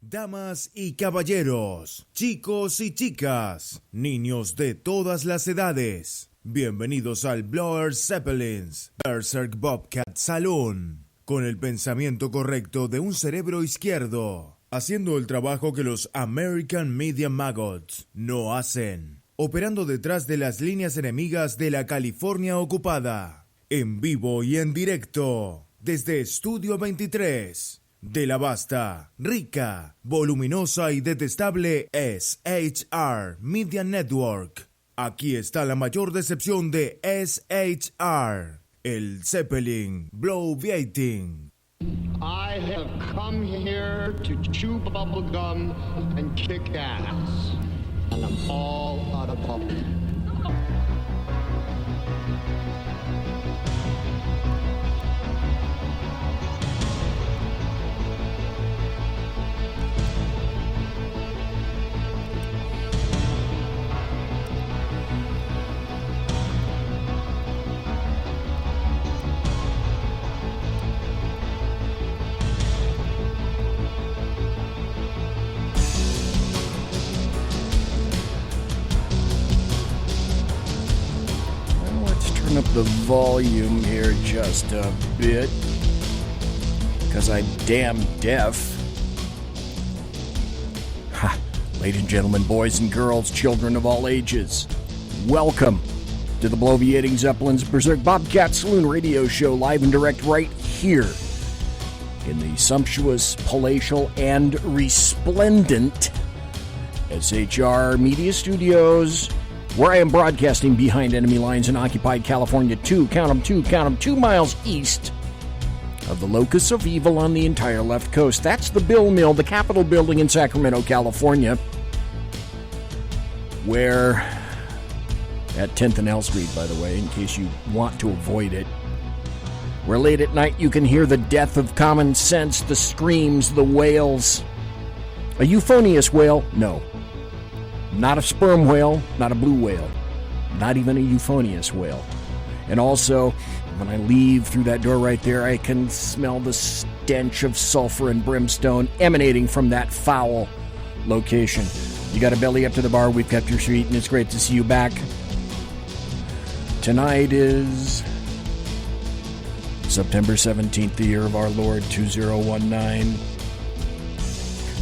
Damas y caballeros, chicos y chicas, niños de todas las edades, bienvenidos al Blower Zeppelin's Berserk Bobcat Saloon, con el pensamiento correcto de un cerebro izquierdo, haciendo el trabajo que los American Media Maggots no hacen, operando detrás de las líneas enemigas de la California ocupada, en vivo y en directo, desde Estudio 23, de la vasta, rica, voluminosa y detestable SHR Media Network. Aquí está la mayor decepción de SHR, el Zeppelin Bloviating. I have come here to chew bubblegum and kick ass. And I'm all out of bubble. Turn up the volume here just a bit, because I'm damn deaf. Ha! Ladies and gentlemen, boys and girls, children of all ages, welcome to the Bloviating Zeppelin's Berserk Bobcat Saloon radio show, live and direct right here in the sumptuous, palatial, and resplendent SHR Media Studios, where I am broadcasting behind enemy lines in occupied California, 2 miles east of the locus of evil on the entire left coast. That's the Bill Mill, the Capitol building in Sacramento, California, where, at 10th and L Street, by the way, in case you want to avoid it, where late at night you can hear the death of common sense, the screams, the wails. A euphonious wail? No. Not a sperm whale, not a blue whale, not even a euphonious whale. And also, when I leave through that door right there, I can smell the stench of sulfur and brimstone emanating from that foul location. You got a belly up to the bar, we've kept your seat, and it's great to see you back. Tonight is September 17th, the year of our Lord, 2019.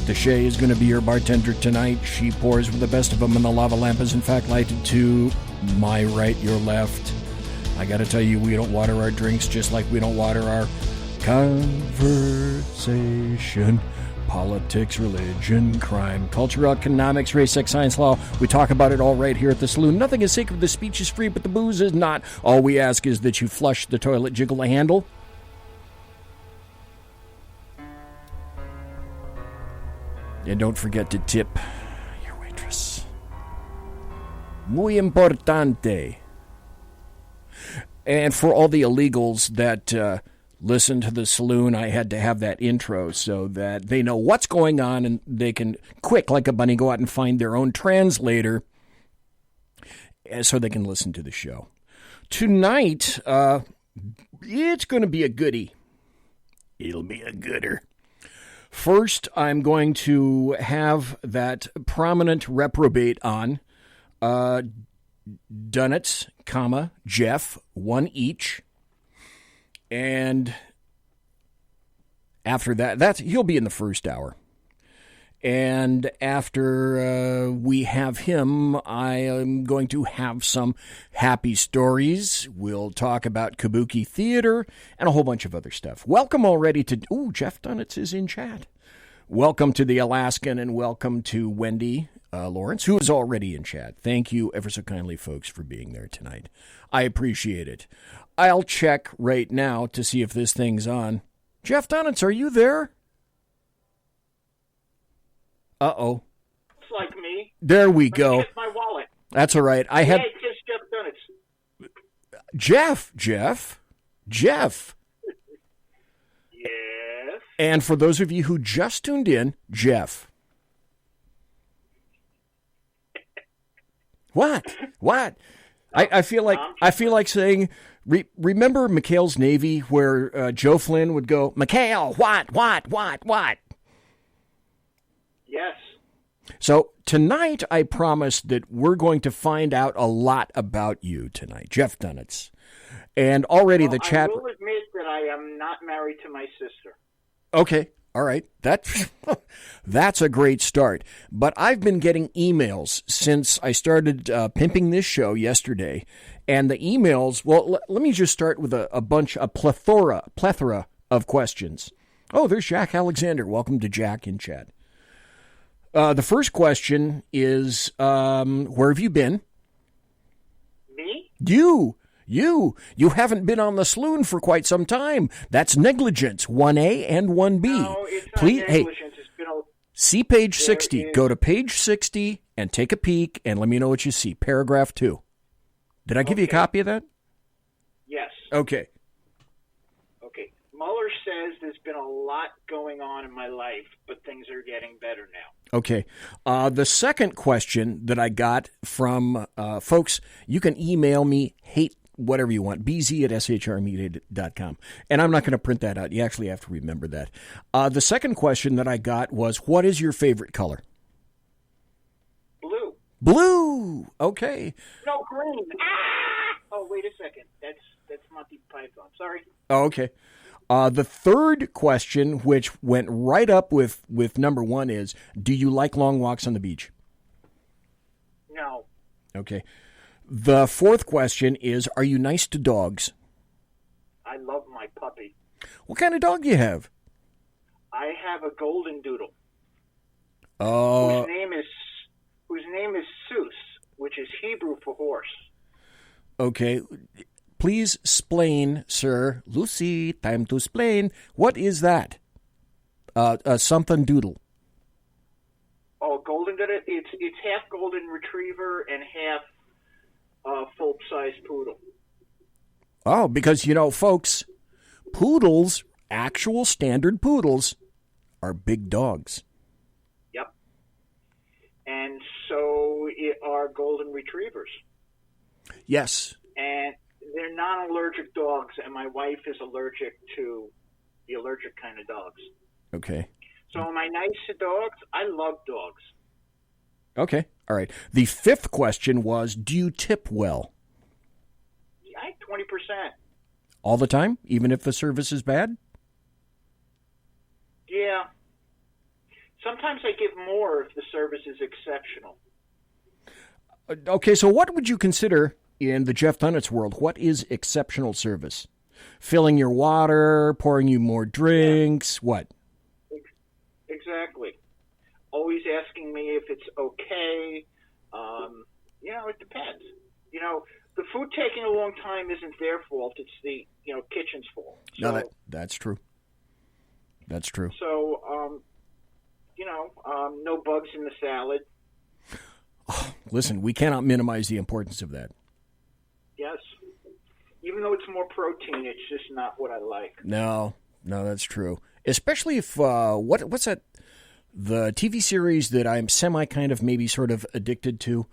Deshay is going to be your bartender tonight. She pours with the best of them, and the lava lamp is in fact lighted to my right, your left. I got to tell you, we don't water our drinks just like we don't water our conversation. Politics, religion, crime, culture, economics, race, sex, science, law. We talk about it all right here at the saloon. Nothing is sacred. The speech is free, but the booze is not. All we ask is that you flush the toilet, jiggle the handle. And don't forget to tip your waitress. Muy importante. And for all the illegals that listen to the saloon, I had to have that intro so that they know what's going on and they can, quick like a bunny, go out and find their own translator so they can listen to the show. Tonight, it's going to be a goodie. It'll be a gooder. First, I'm going to have that prominent reprobate on, Dunetz, JEFF, one each. And after that, he'll be in the first hour. And after we have him, I am going to have some happy stories. We'll talk about Kabuki Theater and a whole bunch of other stuff. Welcome already to... Ooh, Jeff Dunetz is in chat. Welcome to the Alaskan and welcome to Wendy Lawrence, who is already in chat. Thank you ever so kindly, folks, for being there tonight. I appreciate it. I'll check right now to see if this thing's on. Jeff Dunetz, are you there? Uh-oh. Looks like me. There we go. Get my wallet. That's all right. I have... Hey, it's Jeff Dunetz. Jeff. Yes. And for those of you who just tuned in, Jeff. What? I feel like saying, remember McHale's Navy where Joe Flynn would go, McHale, what? Yes. So tonight, I promise that we're going to find out a lot about you tonight, Jeff Dunetz. And already the chat... I will admit that I am not married to my sister. Okay. All right. That's a great start. But I've been getting emails since I started pimping this show yesterday. And the emails, well, let me just start with a plethora of questions. Oh, there's Jack Alexander. Welcome to Jack in chat. The first question is, where have you been? Me? You haven't been on the saloon for quite some time. That's negligence, 1A and 1B. No, it's not negligence. It's been see page 60. Go to page 60 and take a peek and let me know what you see. Paragraph 2. Did I give you a copy of that? Yes. Okay. Mueller says there's been a lot going on in my life, but things are getting better now. Okay. The second question that I got from folks, you can email me, whatever you want, bz@shrmedia.com. And I'm not going to print that out. You actually have to remember that. The second question that I got was, what is your favorite color? Blue. Blue. Okay. No, green. Ah! Oh, wait a second. That's Monty Python. Sorry. Oh, okay. The third question, which went right up with number one, is, do you like long walks on the beach? No. Okay. The fourth question is, are you nice to dogs? I love my puppy. What kind of dog do you have? I have a golden doodle. Whose name is Seuss, which is Hebrew for horse. Okay. Please explain, sir. Lucy, time to explain. What is that? Something doodle. Oh, golden doodle. It's half golden retriever and half full-size poodle. Oh, because, folks, poodles, actual standard poodles, are big dogs. Yep. And so are golden retrievers. Yes. And they're non-allergic dogs, and my wife is allergic to the allergic kind of dogs. Okay. So am I nice to dogs? I love dogs. Okay. All right. The fifth question was, do you tip well? I 20%. All the time, even if the service is bad? Yeah. Sometimes I give more if the service is exceptional. Okay, so what would you consider, in the Jeff Dunetz world, what is exceptional service? Filling your water, pouring you more drinks, what? Exactly. Always asking me if it's okay. It depends. The food taking a long time isn't their fault. It's the, kitchen's fault. So, no, that's true. That's true. So, no bugs in the salad. Oh, listen, we cannot minimize the importance of that. Yes. Even though it's more protein, it's just not what I like. No, that's true. Especially if, what's that, the TV series that I'm kind of maybe sort of addicted to,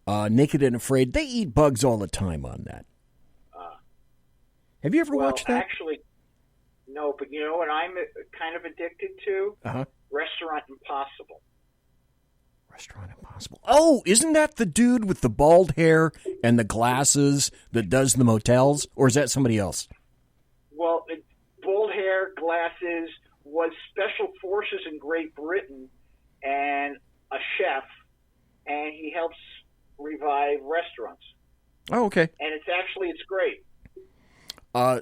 Naked and Afraid, they eat bugs all the time on that. Have you ever watched that? Actually, no, but you know what I'm kind of addicted to? Restaurant Impossible. Restaurant Impossible. Oh, isn't that the dude with the bald hair and the glasses that does the motels? Or is that somebody else? Well, bald hair, glasses, was Special Forces in Great Britain and a chef, and he helps revive restaurants. Oh, okay. And it's great.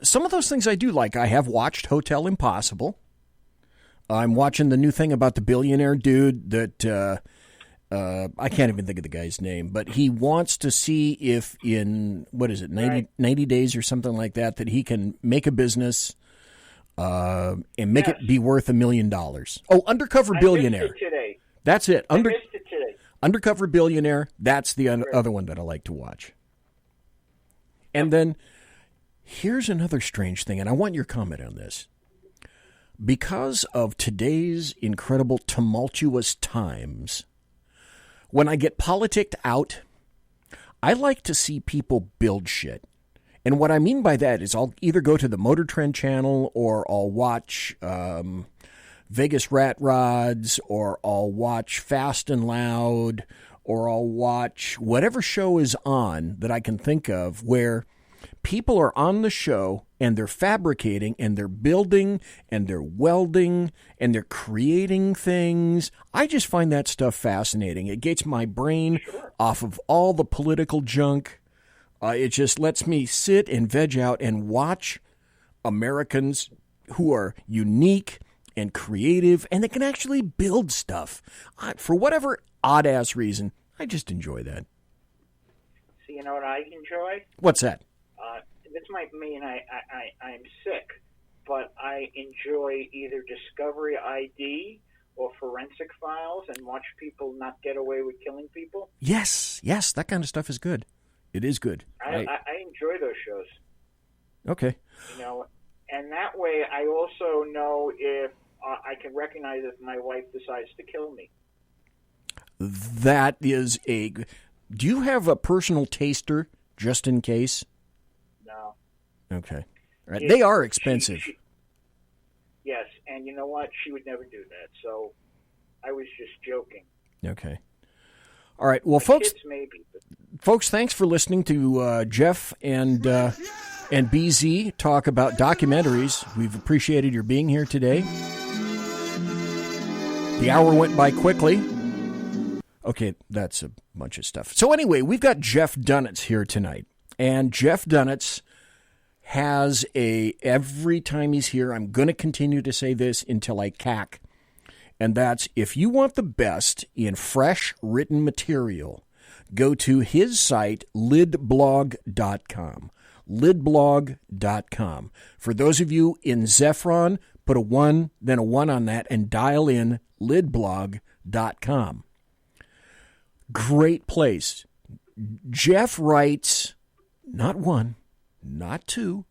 Some of those things I do like. I have watched Hotel Impossible. I'm watching the new thing about the billionaire dude that... I can't even think of the guy's name, but he wants to see if in, 90 days or something like that he can make a business and make it be worth $1 million. Oh, Undercover Billionaire. I missed it today. That's it. I missed it today. Undercover Billionaire, that's the other one that I like to watch. And then here's another strange thing, and I want your comment on this. Because of today's incredible tumultuous times, when I get politicked out, I like to see people build shit. And what I mean by that is I'll either go to the Motor Trend channel or I'll watch Vegas Rat Rods, or I'll watch Fast and Loud, or I'll watch whatever show is on that I can think of where people are on the show and they're fabricating and they're building and they're welding and they're creating things. I just find that stuff fascinating. It gets my brain off of all the political junk. It just lets me sit and veg out and watch Americans who are unique and creative and they can actually build stuff. For whatever odd-ass reason, I just enjoy that. So you know what I enjoy? What's that? This might mean I'm sick, but I enjoy either Discovery ID or Forensic Files and watch people not get away with killing people. Yes, that kind of stuff is good. It is good. I enjoy those shows. Okay. You know, and that way I also know if I can recognize if my wife decides to kill me. That is a... Do you have a personal taster just in case? No. Okay. Right. They are expensive. Yes, and you know what? She would never do that, so I was just joking. Okay. All right. Well, folks, kids maybe, but... folks, thanks for listening to Jeff and BZ talk about documentaries. We've appreciated your being here today. The hour went by quickly. Okay, that's a bunch of stuff. So anyway, we've got Jeff Dunetz here tonight. And Jeff Dunetz has every time he's here, I'm going to continue to say this until I cack. And that's, if you want the best in fresh written material, go to his site, lidblog.com. Lidblog.com. For those of you in Zephron, put a 1, then a 1 on that, and dial in lidblog.com. Great place. Jeff writes not 1, not 2,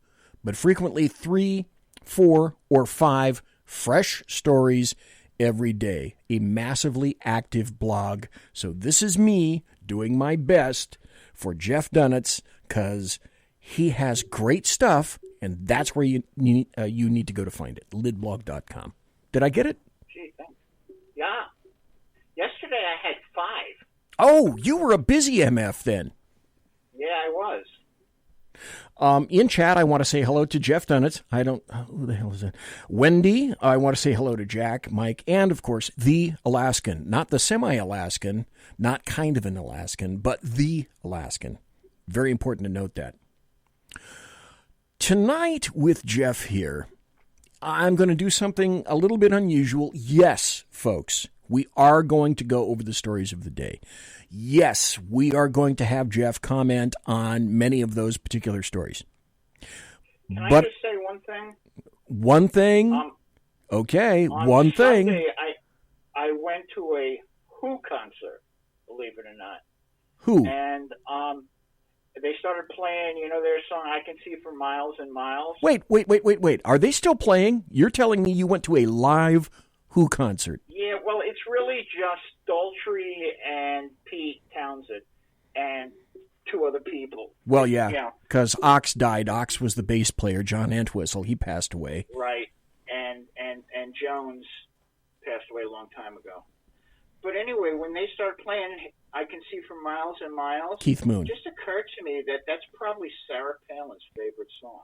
but frequently 3, 4, or 5 fresh stories every day. A massively active blog. So this is me doing my best for Jeff Dunetz because he has great stuff, and that's where you need to go to find it. Lidblog.com. Did I get it? Gee, thanks. Yeah. Yesterday I had 5. Oh, you were a busy MF then. Yeah, I was. In chat, I want to say hello to Jeff Dunetz. Who the hell is that? Wendy. I want to say hello to Jack, Mike, and, of course, the Alaskan. Not the semi-Alaskan, not kind of an Alaskan, but the Alaskan. Very important to note that. Tonight with Jeff here, I'm going to do something a little bit unusual. Yes, folks, we are going to go over the stories of the day. Yes, we are going to have Jeff comment on many of those particular stories. Can I just say one thing? One thing? Okay, one thing. Sunday, I went to a Who concert, believe it or not. Who? And they started playing, their song, I Can See for Miles and Miles. Wait. Are they still playing? You're telling me you went to a live Who concert? Yeah, well, it's really just Daltrey and Pete Townsend and 2 other people. Well, yeah, because Ox died. Ox was the bass player, John Entwistle. He passed away. Right, and Jones passed away a long time ago. But anyway, when they started playing I Can See for Miles and Miles, Keith Moon, it just occurred to me that that's probably Sarah Palin's favorite song.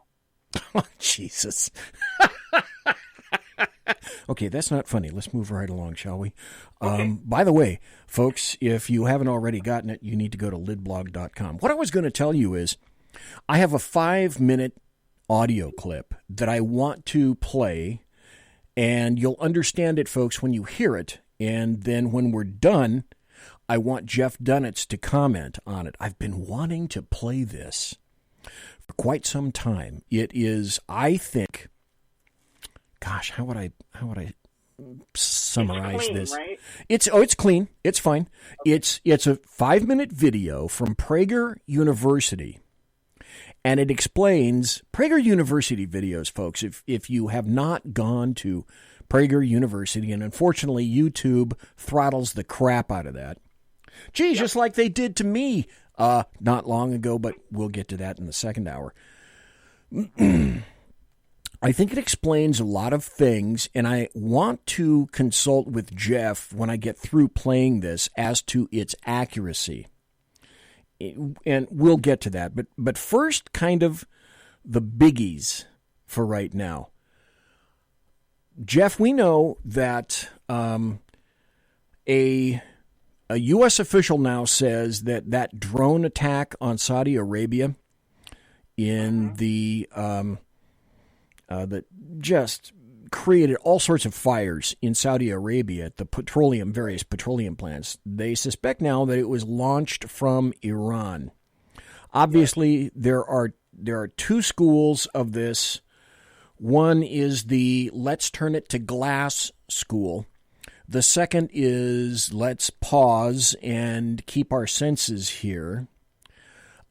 Oh, Jesus. Okay, that's not funny. Let's move right along, shall we? Okay. By the way, folks, if you haven't already gotten it, you need to go to lidblog.com. What I was going to tell you is I have a 5-minute audio clip that I want to play, and you'll understand it, folks, when you hear it. And then when we're done, I want Jeff Dunetz to comment on it. I've been wanting to play this for quite some time. It is, I think... Gosh, how would I summarize clean, this? Right? It's clean. It's fine. Okay. It's a 5-minute video from Prager University, and it explains Prager University videos, folks. If you have not gone to Prager University, and unfortunately YouTube throttles the crap out of that. Gee, just like they did to me not long ago, but we'll get to that in the second hour. I think it explains a lot of things, and I want to consult with Jeff when I get through playing this as to its accuracy. And we'll get to that. But first, kind of the biggies for right now. Jeff, we know that a U.S. official now says that drone attack on Saudi Arabia that just created all sorts of fires in Saudi Arabia at the various petroleum plants. They suspect now that it was launched from Iran. Obviously, there are two schools of this. One is the let's turn it to glass school. The second is let's pause and keep our senses here.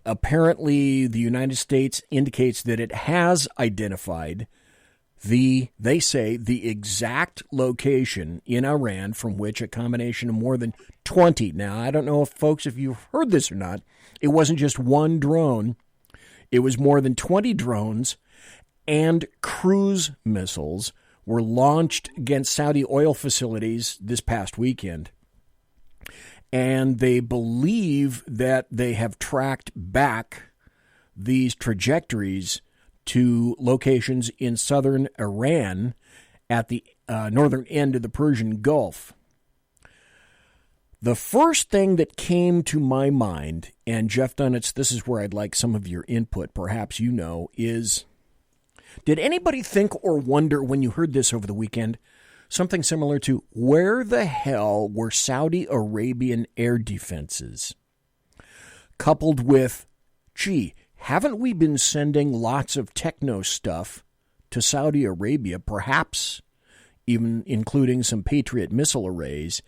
Apparently, the United States indicates that it has identified they say, the exact location in Iran from which a combination of more than 20. Now, I don't know if you've heard this or not. It wasn't just one drone. It was more than 20 drones and cruise missiles were launched against Saudi oil facilities this past weekend. And they believe that they have tracked back these trajectories to locations in southern Iran at the northern end of the Persian Gulf. The first thing that came to my mind, and Jeff Dunetz, this is where I'd like some of your input, perhaps you know, is did anybody think or wonder when you heard this over the weekend something similar to where the hell were Saudi Arabian air defenses? Coupled with, gee, haven't we been sending lots of techno stuff to Saudi Arabia, perhaps even including some Patriot missile arrays?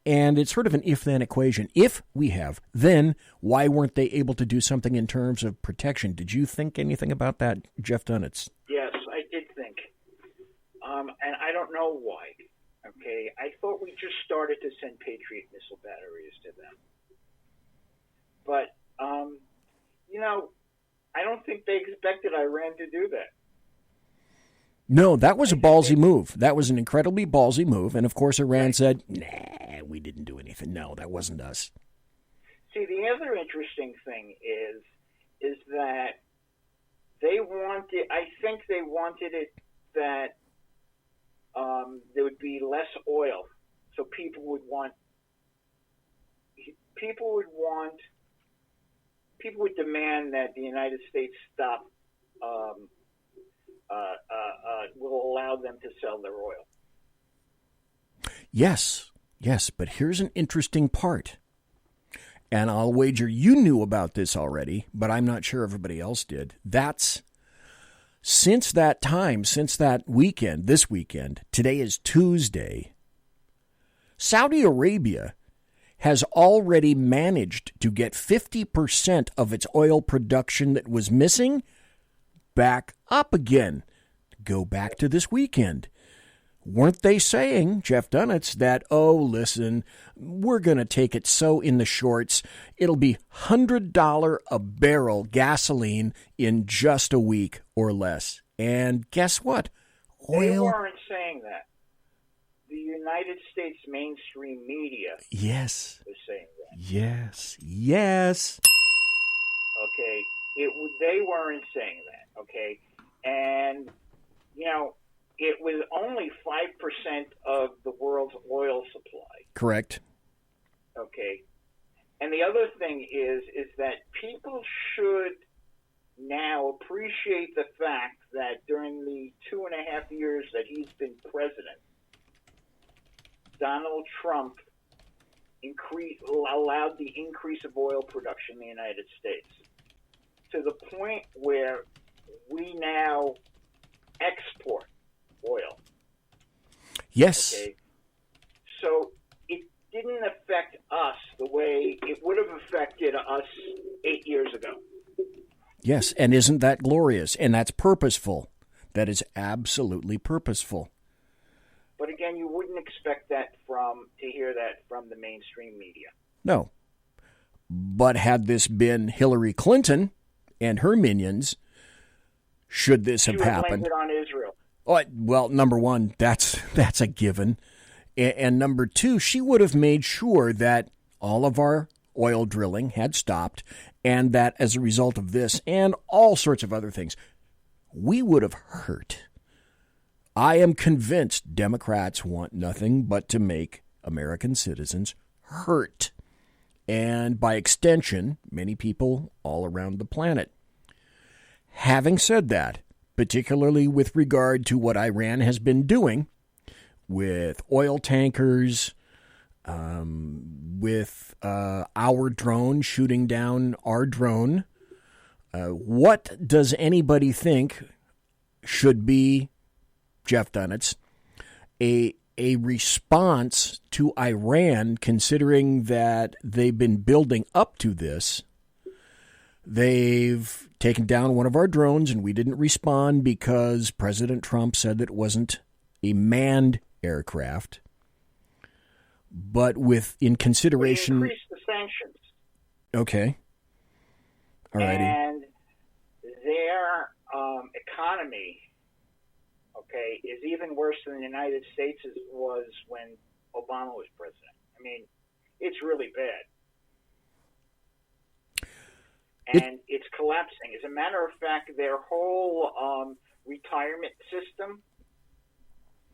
And it's sort of an if-then equation. If we have, then why weren't they able to do something in terms of protection? Did you think anything about that, Jeff Dunetz? Yes, I did think. And I don't know why. Okay, I thought we just started to send Patriot missile batteries to them. But, I don't think they expected Iran to do that. No, that was a ballsy move. That was an incredibly ballsy move. And, of course, Iran said, nah, we didn't do anything. No, that wasn't us. See, the other interesting thing is that they wanted it that there would be less oil. So people would demand that the United States stop will allow them to sell their oil. Yes, but here's an interesting part. And I'll wager you knew about this already, but I'm not sure everybody else did. That's since that weekend, this weekend, today is Tuesday, Saudi Arabia has already managed to get 50% of its oil production that was missing back up again. Go back to this weekend. Weren't they saying, Jeff Dunetz, that, listen, we're going to take it so in the shorts, it'll be $100 a barrel gasoline in just a week or less. And guess what? Oil. They weren't saying that. The United States mainstream media was saying that. Yes. Okay, they weren't saying that, okay? And, it was only 5% of the world's oil supply. Correct. Okay. And the other thing is that people should now appreciate the fact that during the 2.5 years that he's been president, Donald Trump allowed the increase of oil production in the United States to the point where we now export oil. Yes. Okay. So it didn't affect us the way it would have affected us 8 years ago. Yes, and isn't that glorious? And that's purposeful. That is absolutely purposeful. But again, you wouldn't expect that to hear that from the mainstream media. No. But had this been Hillary Clinton and her minions, should this have She would have happened. blamed it on Israel. Well, number one, that's a given. And number two, she would have made sure that all of our oil drilling had stopped, and that as a result of this and all sorts of other things, we would have hurt. I am convinced Democrats want nothing but to make American citizens hurt, and by extension, many people all around the planet. Having said that, particularly with regard to what Iran has been doing with oil tankers, with our drone shooting down our drone, what does anybody think should be, JEFF DUNETZ, a response to Iran, considering that they've been building up to this? They've taken down one of our drones, and we didn't respond because President Trump said that it wasn't a manned aircraft. But in consideration... We increased the sanctions. Okay. All righty. And their economy, okay, is even worse than the United States was when Obama was president. I mean, it's really bad. And it's collapsing. As a matter of fact, their whole retirement system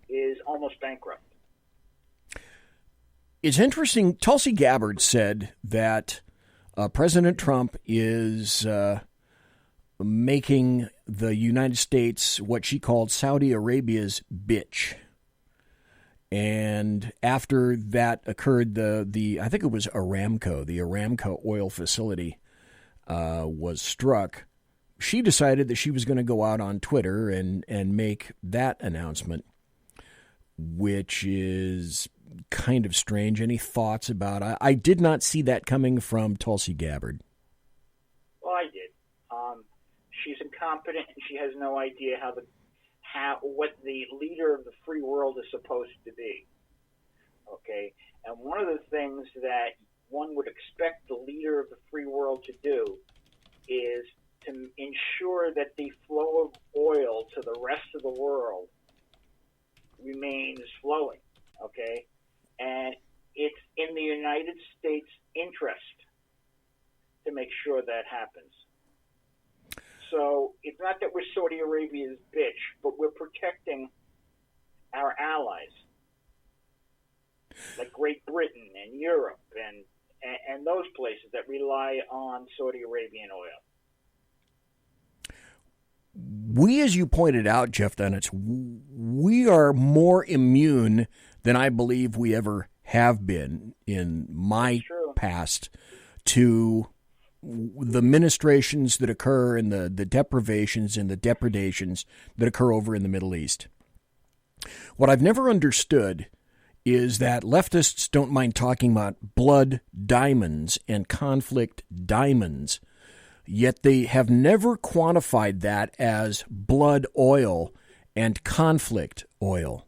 is almost bankrupt. It's interesting. Tulsi Gabbard said that President Trump is making the United States what she called Saudi Arabia's bitch. And after that occurred, the I think it was Aramco, the Aramco oil facility was struck. She decided that she was going to go out on Twitter and make that announcement, which is kind of strange. Any thoughts about it? I did not see that coming from Tulsi Gabbard. Well, I did. She's incompetent, and she has no idea what the leader of the free world is supposed to be. Okay? And one of the things that one would expect the leader of the free world to do is to ensure that the flow of oil to the rest of the world remains flowing, okay? And it's in the United States' interest to make sure that happens. So it's not that we're Saudi Arabia's bitch, but we're protecting our allies, like Great Britain and Europe and those places that rely on Saudi Arabian oil. We, as you pointed out, JEFF DUNETZ, we are more immune than I believe we ever have been in my past to the ministrations that occur and the deprivations and the depredations that occur over in the Middle East. What I've never understood is that leftists don't mind talking about blood diamonds and conflict diamonds, yet they have never quantified that as blood oil and conflict oil,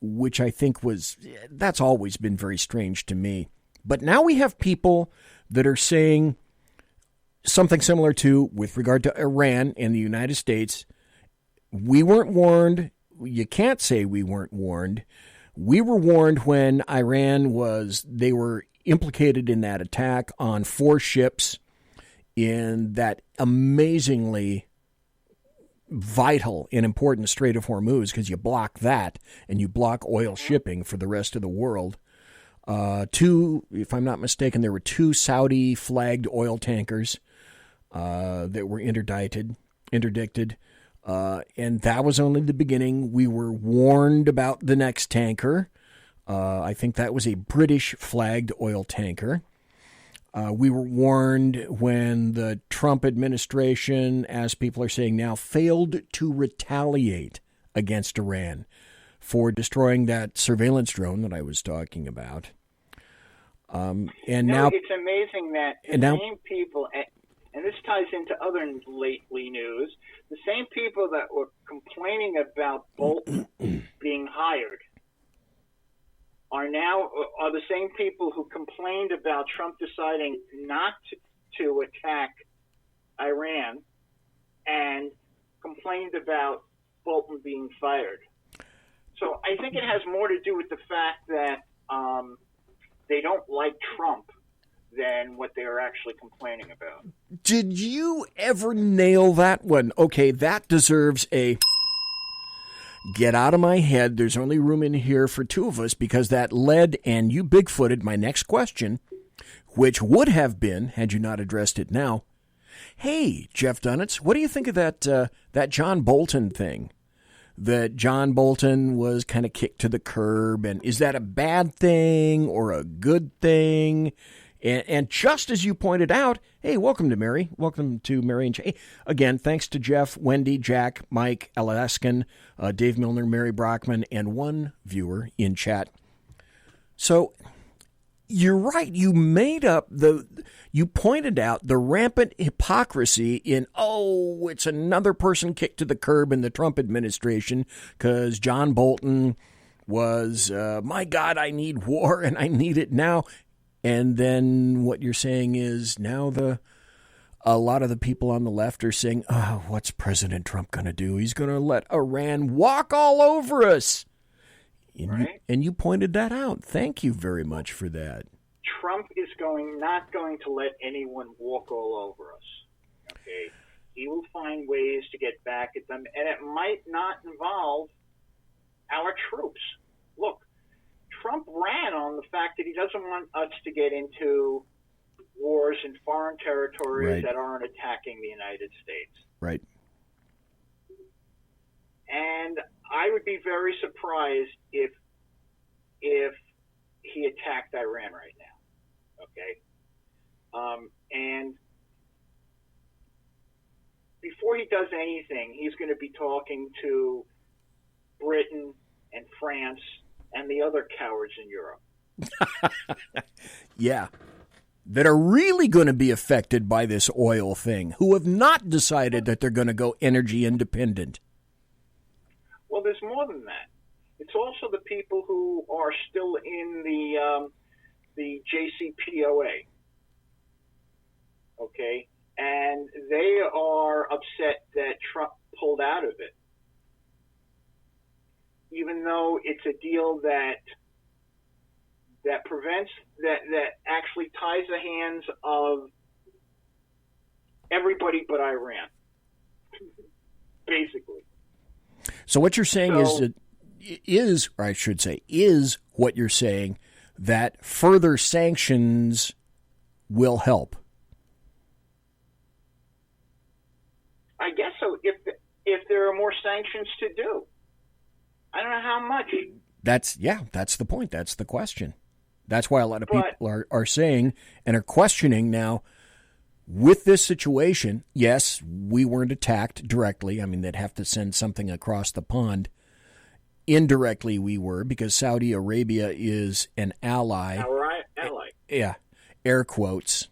which I think that's always been very strange to me. But now we have people that are saying something similar to, with regard to Iran and the United States, we weren't warned. You can't say we weren't warned. We were warned when they were implicated in that attack on 4 ships in that amazingly vital and important Strait of Hormuz, because you block that and you block oil shipping for the rest of the world. 2, if I'm not mistaken, there were 2 Saudi-flagged oil tankers that were interdicted. And that was only the beginning. We were warned about the next tanker. I think that was a British-flagged oil tanker. We were warned when the Trump administration, as people are saying now, failed to retaliate against Iran for destroying that surveillance drone that I was talking about. Now it's amazing that same people, and this ties into other lately news, the same people that were complaining about Bolton being hired are the same people who complained about Trump deciding not to attack Iran and complained about Bolton being fired. So I think it has more to do with the fact that they don't like Trump than what they are actually complaining about. Did you ever nail that one? Okay, that deserves a get out of my head. There's only room in here for two of us, because that led, and you bigfooted my next question, which would have been, had you not addressed it now, hey, Jeff Dunetz, what do you think of that John Bolton thing? That John Bolton was kind of kicked to the curb, and is that a bad thing or a good thing? And just as you pointed out, hey, welcome to Mary. Welcome to Mary and Jay. Again, thanks to Jeff, Wendy, Jack, Mike, Alaskan, Dave Milner, Mary Brockman, and one viewer in chat. So you're right. You you pointed out the rampant hypocrisy in, it's another person kicked to the curb in the Trump administration because John Bolton was, my God, I need war and I need it now. And then what you're saying is now a lot of the people on the left are saying, what's President Trump going to do? He's going to let Iran walk all over us. Right. And you pointed that out. Thank you very much for that. Trump is not going to let anyone walk all over us. Okay, he will find ways to get back at them, and it might not involve our troops. Look, Trump ran on the fact that he doesn't want us to get into wars in foreign territories that aren't attacking the United States. Right. And I would be very surprised if he attacked Iran right now. Okay. And before he does anything, he's going to be talking to Britain and France and the other cowards in Europe. Yeah. That are really going to be affected by this oil thing, who have not decided that they're going to go energy independent. Well, there's more than that. It's also the people who are still in the JCPOA. Okay? And they are upset that Trump pulled out of it. Even though it's a deal that prevents, that actually ties the hands of everybody but Iran, basically. So what you're saying is what you're saying, that further sanctions will help. I guess so. If there are more sanctions to do, I don't know how much. That's the point. That's the question. That's why a lot of people are saying and are questioning now. With this situation, yes, we weren't attacked directly. I mean, they'd have to send something across the pond. Indirectly, we were, because Saudi Arabia is an ally. Our ally. Yeah, air quotes.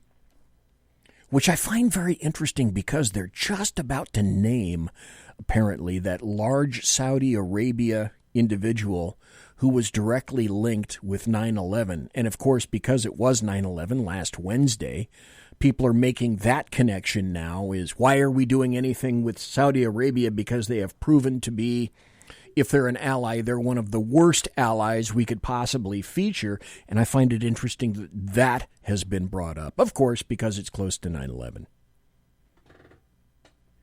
Which I find very interesting, because they're just about to name, apparently, that large Saudi Arabia individual who was directly linked with 9/11. And, of course, because it was 9/11 last Wednesday, people are making that connection now, is why are we doing anything with Saudi Arabia? Because they have proven to be, if they're an ally, they're one of the worst allies we could possibly feature. And I find it interesting that that has been brought up, of course, because it's close to 9/11.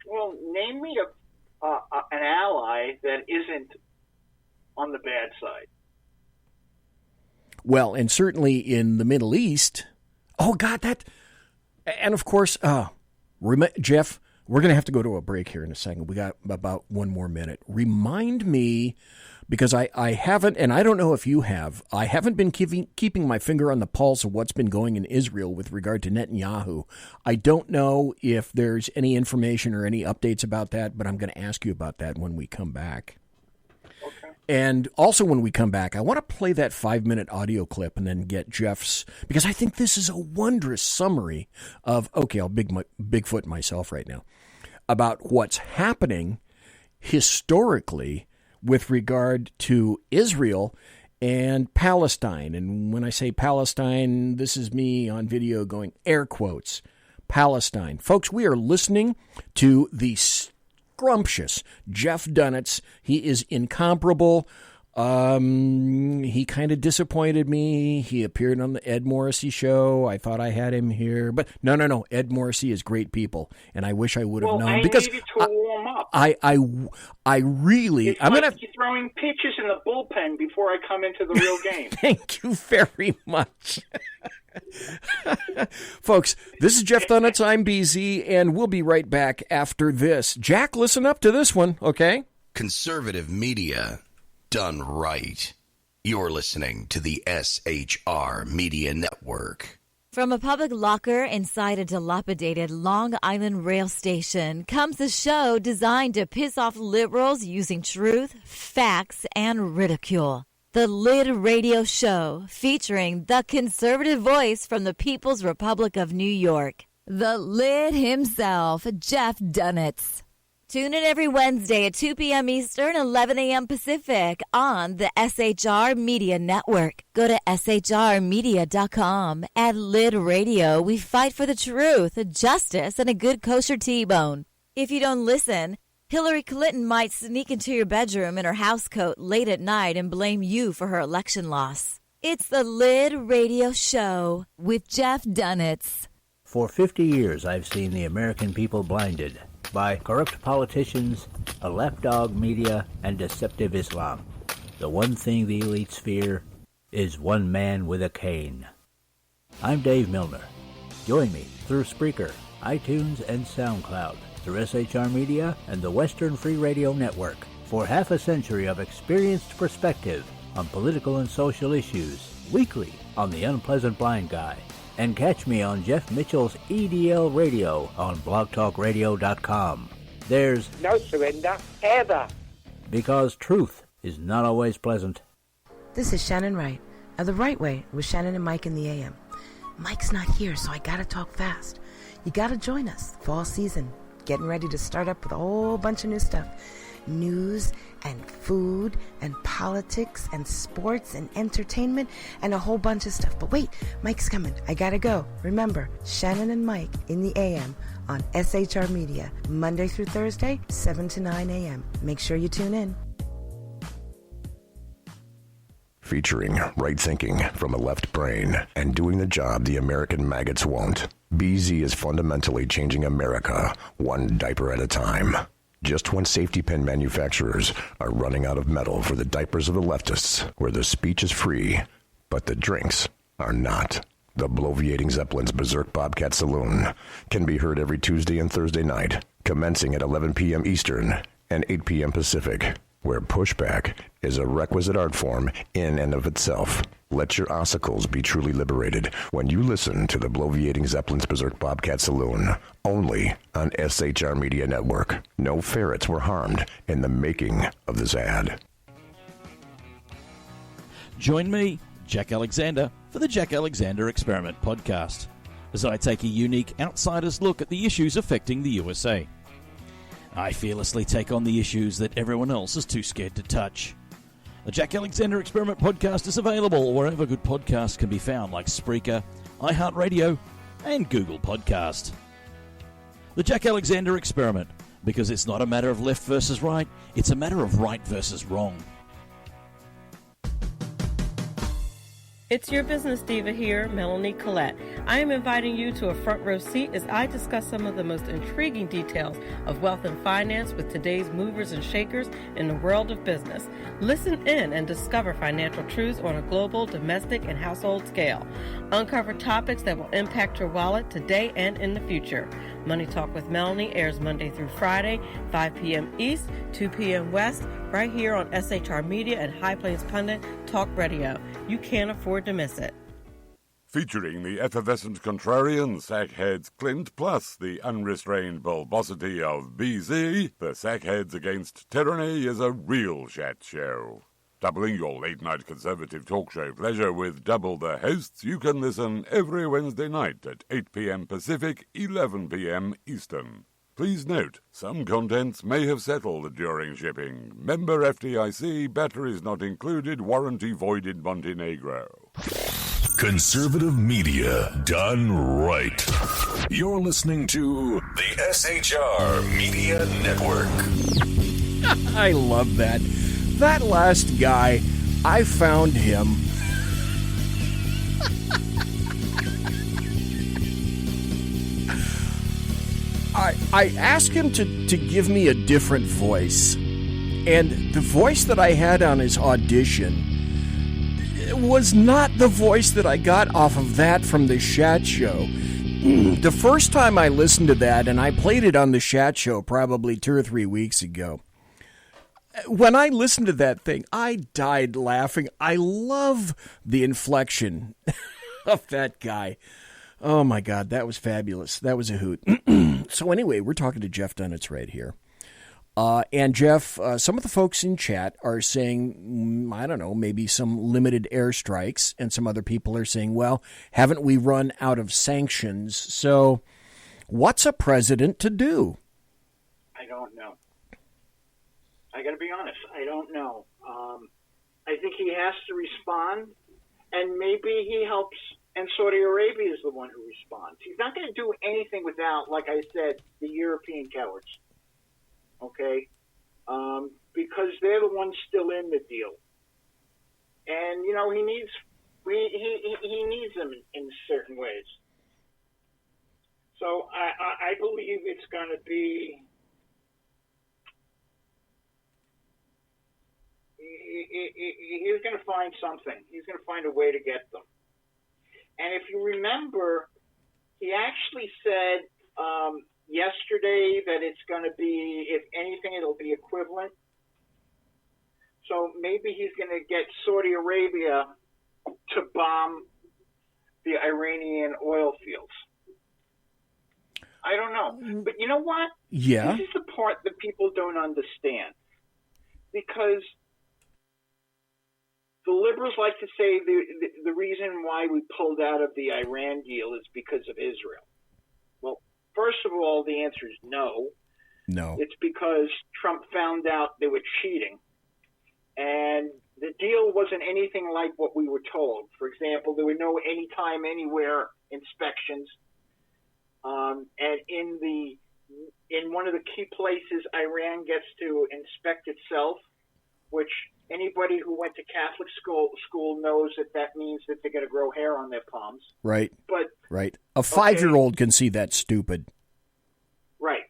Well, name me an ally that isn't on the bad side. Well, and certainly in the Middle East. Oh, God, that... And, of course, Jeff, we're going to have to go to a break here in a second. We got about one more minute. Remind me, because I haven't, and I don't know if you have, I haven't been keeping my finger on the pulse of what's been going in Israel with regard to Netanyahu. I don't know if there's any information or any updates about that, but I'm going to ask you about that when we come back. Okay. And also when we come back, I want to play that 5-minute audio clip and then get Jeff's, because I think this is a wondrous summary of, okay, I'll Bigfoot myself right now, about what's happening historically with regard to Israel and Palestine. And when I say Palestine, this is me on video going air quotes, Palestine. Folks, we are listening to the scrumptious Jeff Dunetz. He is incomparable. He kind of disappointed me. He appeared on the Ed Morrissey show. I thought I had him here, but no. Ed Morrissey is great people, and I wish I would have known because needed to warm up. I really. I'm gonna be throwing pitches in the bullpen before I come into the real game. Thank you very much. Folks, this is Jeff Dunetz. I'm BZ, and we'll be right back after this. Jack, listen up to this one, okay? Conservative media done right. You're listening to the SHR Media Network. From a public locker inside a dilapidated Long Island rail station comes a show designed to piss off liberals using truth, facts, and ridicule. The Lid Radio Show, featuring the conservative voice from the People's Republic of New York, the Lid himself, Jeff Dunetz. Tune in every Wednesday at 2 p.m. Eastern, 11 a.m. Pacific on the SHR Media Network. Go to shrmedia.com. At Lid Radio, we fight for the truth, justice, and a good kosher T-bone. If you don't listen, Hillary Clinton might sneak into your bedroom in her housecoat late at night and blame you for her election loss. It's the Lid Radio Show with Jeff Dunetz. For 50 years, I've seen the American people blinded by corrupt politicians, a lapdog media, and deceptive Islam. The one thing the elites fear is one man with a cane. I'm Dave Milner. Join me through Spreaker, iTunes, and SoundCloud, through SHR Media and the Western Free Radio Network, for half a century of experienced perspective on political and social issues, weekly on The Unpleasant Blind Guy. And catch me on Jeff Mitchell's EDL Radio on blogtalkradio.com. There's no surrender, ever. Because truth is not always pleasant. This is Shannon Wright of The Right Way with Shannon and Mike in the AM. Mike's not here, so I gotta talk fast. You gotta join us. Fall season. Getting ready to start up with a whole bunch of new stuff. News and food and politics and sports and entertainment and a whole bunch of stuff. But wait, Mike's coming. I gotta go. Remember, Shannon and Mike in the AM on SHR Media, Monday through Thursday, 7 to 9 a.m. Make sure you tune in. Featuring right thinking from a left brain and doing the job the American maggots won't. BZ is fundamentally changing America, one diaper at a time. Just when safety pin manufacturers are running out of metal for the diapers of the leftists, where the speech is free, but the drinks are not. The Bloviating Zeppelin's Berserk Bobcat Saloon can be heard every Tuesday and Thursday night, commencing at 11 p.m. Eastern and 8 p.m. Pacific, where pushback is a requisite art form in and of itself. Let your ossicles be truly liberated when you listen to the Bloviating Zeppelin's Berserk Bobcat Saloon, only on SHR Media Network. No ferrets were harmed in the making of this ad. Join me, Jack Alexander, for the Jack Alexander Experiment podcast, as I take a unique outsider's look at the issues affecting the USA. I fearlessly take on the issues that everyone else is too scared to touch. The Jack Alexander Experiment podcast is available wherever good podcasts can be found, like Spreaker, iHeartRadio, and Google Podcast. The Jack Alexander Experiment, because it's not a matter of left versus right, it's a matter of right versus wrong. It's your business diva here, Melanie Collette. I am inviting you to a front row seat as I discuss some of the most intriguing details of wealth and finance with today's movers and shakers in the world of business. Listen in and discover financial truths on a global, domestic, and household scale. Uncover topics that will impact your wallet today and in the future. Money Talk with Melanie airs Monday through Friday, 5 p.m. East, 2 p.m. West, right here on SHR Media and High Plains Pundit Talk Radio. You can't afford to miss it. Featuring the effervescent contrarian sackheads Clint, plus the unrestrained bulbosity of BZ, the Sackheads Against Tyranny is a real chat show. Doubling your late-night conservative talk show pleasure with double the hosts, you can listen every Wednesday night at 8 p.m. Pacific, 11 p.m. Eastern. Please note, some contents may have settled during shipping. Member FDIC, batteries not included, warranty void in Montenegro. Conservative media done right. You're listening to the SHR Media Network. I love that. That last guy, I found him. I asked him to give me a different voice. And the voice that I had on his audition was not the voice that I got off of that from the Shat Show. The first time I listened to that, and I played it on the Shat Show probably 2 or 3 weeks ago, when I listened to that thing, I died laughing. I love the inflection of that guy. Oh, my God, that was fabulous. That was a hoot. So anyway, we're talking to Jeff Dunetz right here. And Jeff, some of the folks in chat are saying, I don't know, maybe some limited airstrikes, and some other people are saying, well, haven't we run out of sanctions? So what's a president to do? I don't know. I got to be honest. I don't know. I think he has to respond, and maybe he helps, and Saudi Arabia is the one who responds. He's not going to do anything without, like I said, the European cowards. Okay? Because they're the ones still in the deal. And, you know, he needs them in certain ways. So I believe it's going to be... He's going to find something. He's going to find a way to get them. And if you remember, he actually said yesterday that it's going to be, if anything, it'll be equivalent. So maybe he's going to get Saudi Arabia to bomb the Iranian oil fields. I don't know. But you know what? Yeah. This is the part that people don't understand. Because the liberals like to say the reason why we pulled out of the Iran deal is because of Israel. Well, first of all, the answer is no. No. It's because Trump found out they were cheating. And the deal wasn't anything like what we were told. For example, there were no anytime, anywhere inspections. And in one of the key places Iran gets to inspect itself, which anybody who went to Catholic school knows that means that they're going to grow hair on their palms. Right. But right. A 5-year-old can see that stupid. Right.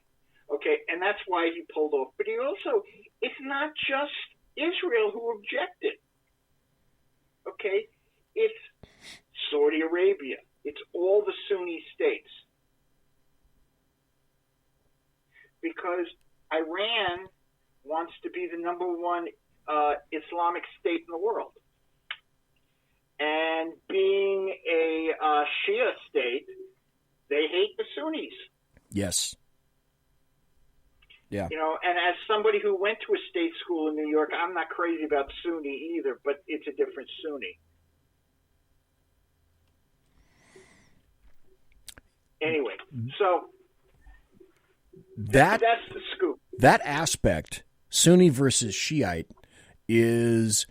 Okay. And that's why he pulled off. But he also, it's not just Israel who objected. Okay. It's Saudi Arabia. It's all the Sunni states. Because Iran wants to be the number one Islamic state in the world. And being a Shia state, they hate the Sunnis. Yes. Yeah. You know, and as somebody who went to a state school in New York, I'm not crazy about Sunni either, but it's a different Sunni. Anyway, so that's the scoop. That aspect, Sunni versus Shiite, is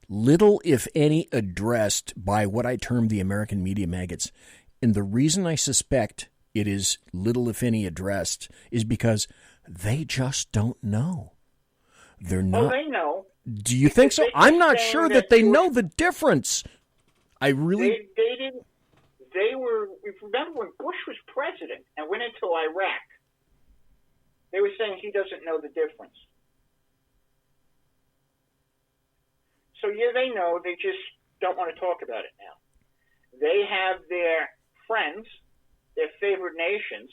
little, if any, addressed by what I term the American media maggots. And the reason I suspect it is little, if any, addressed is because they just don't know. They're not. Oh, they know. Do you think so? I'm not sure that they know the difference. I really... They didn't. They were... Remember when Bush was president and went into Iraq, they were saying he doesn't know the difference. So, yeah, they know. They just don't want to talk about it now. They have their friends, their favorite nations,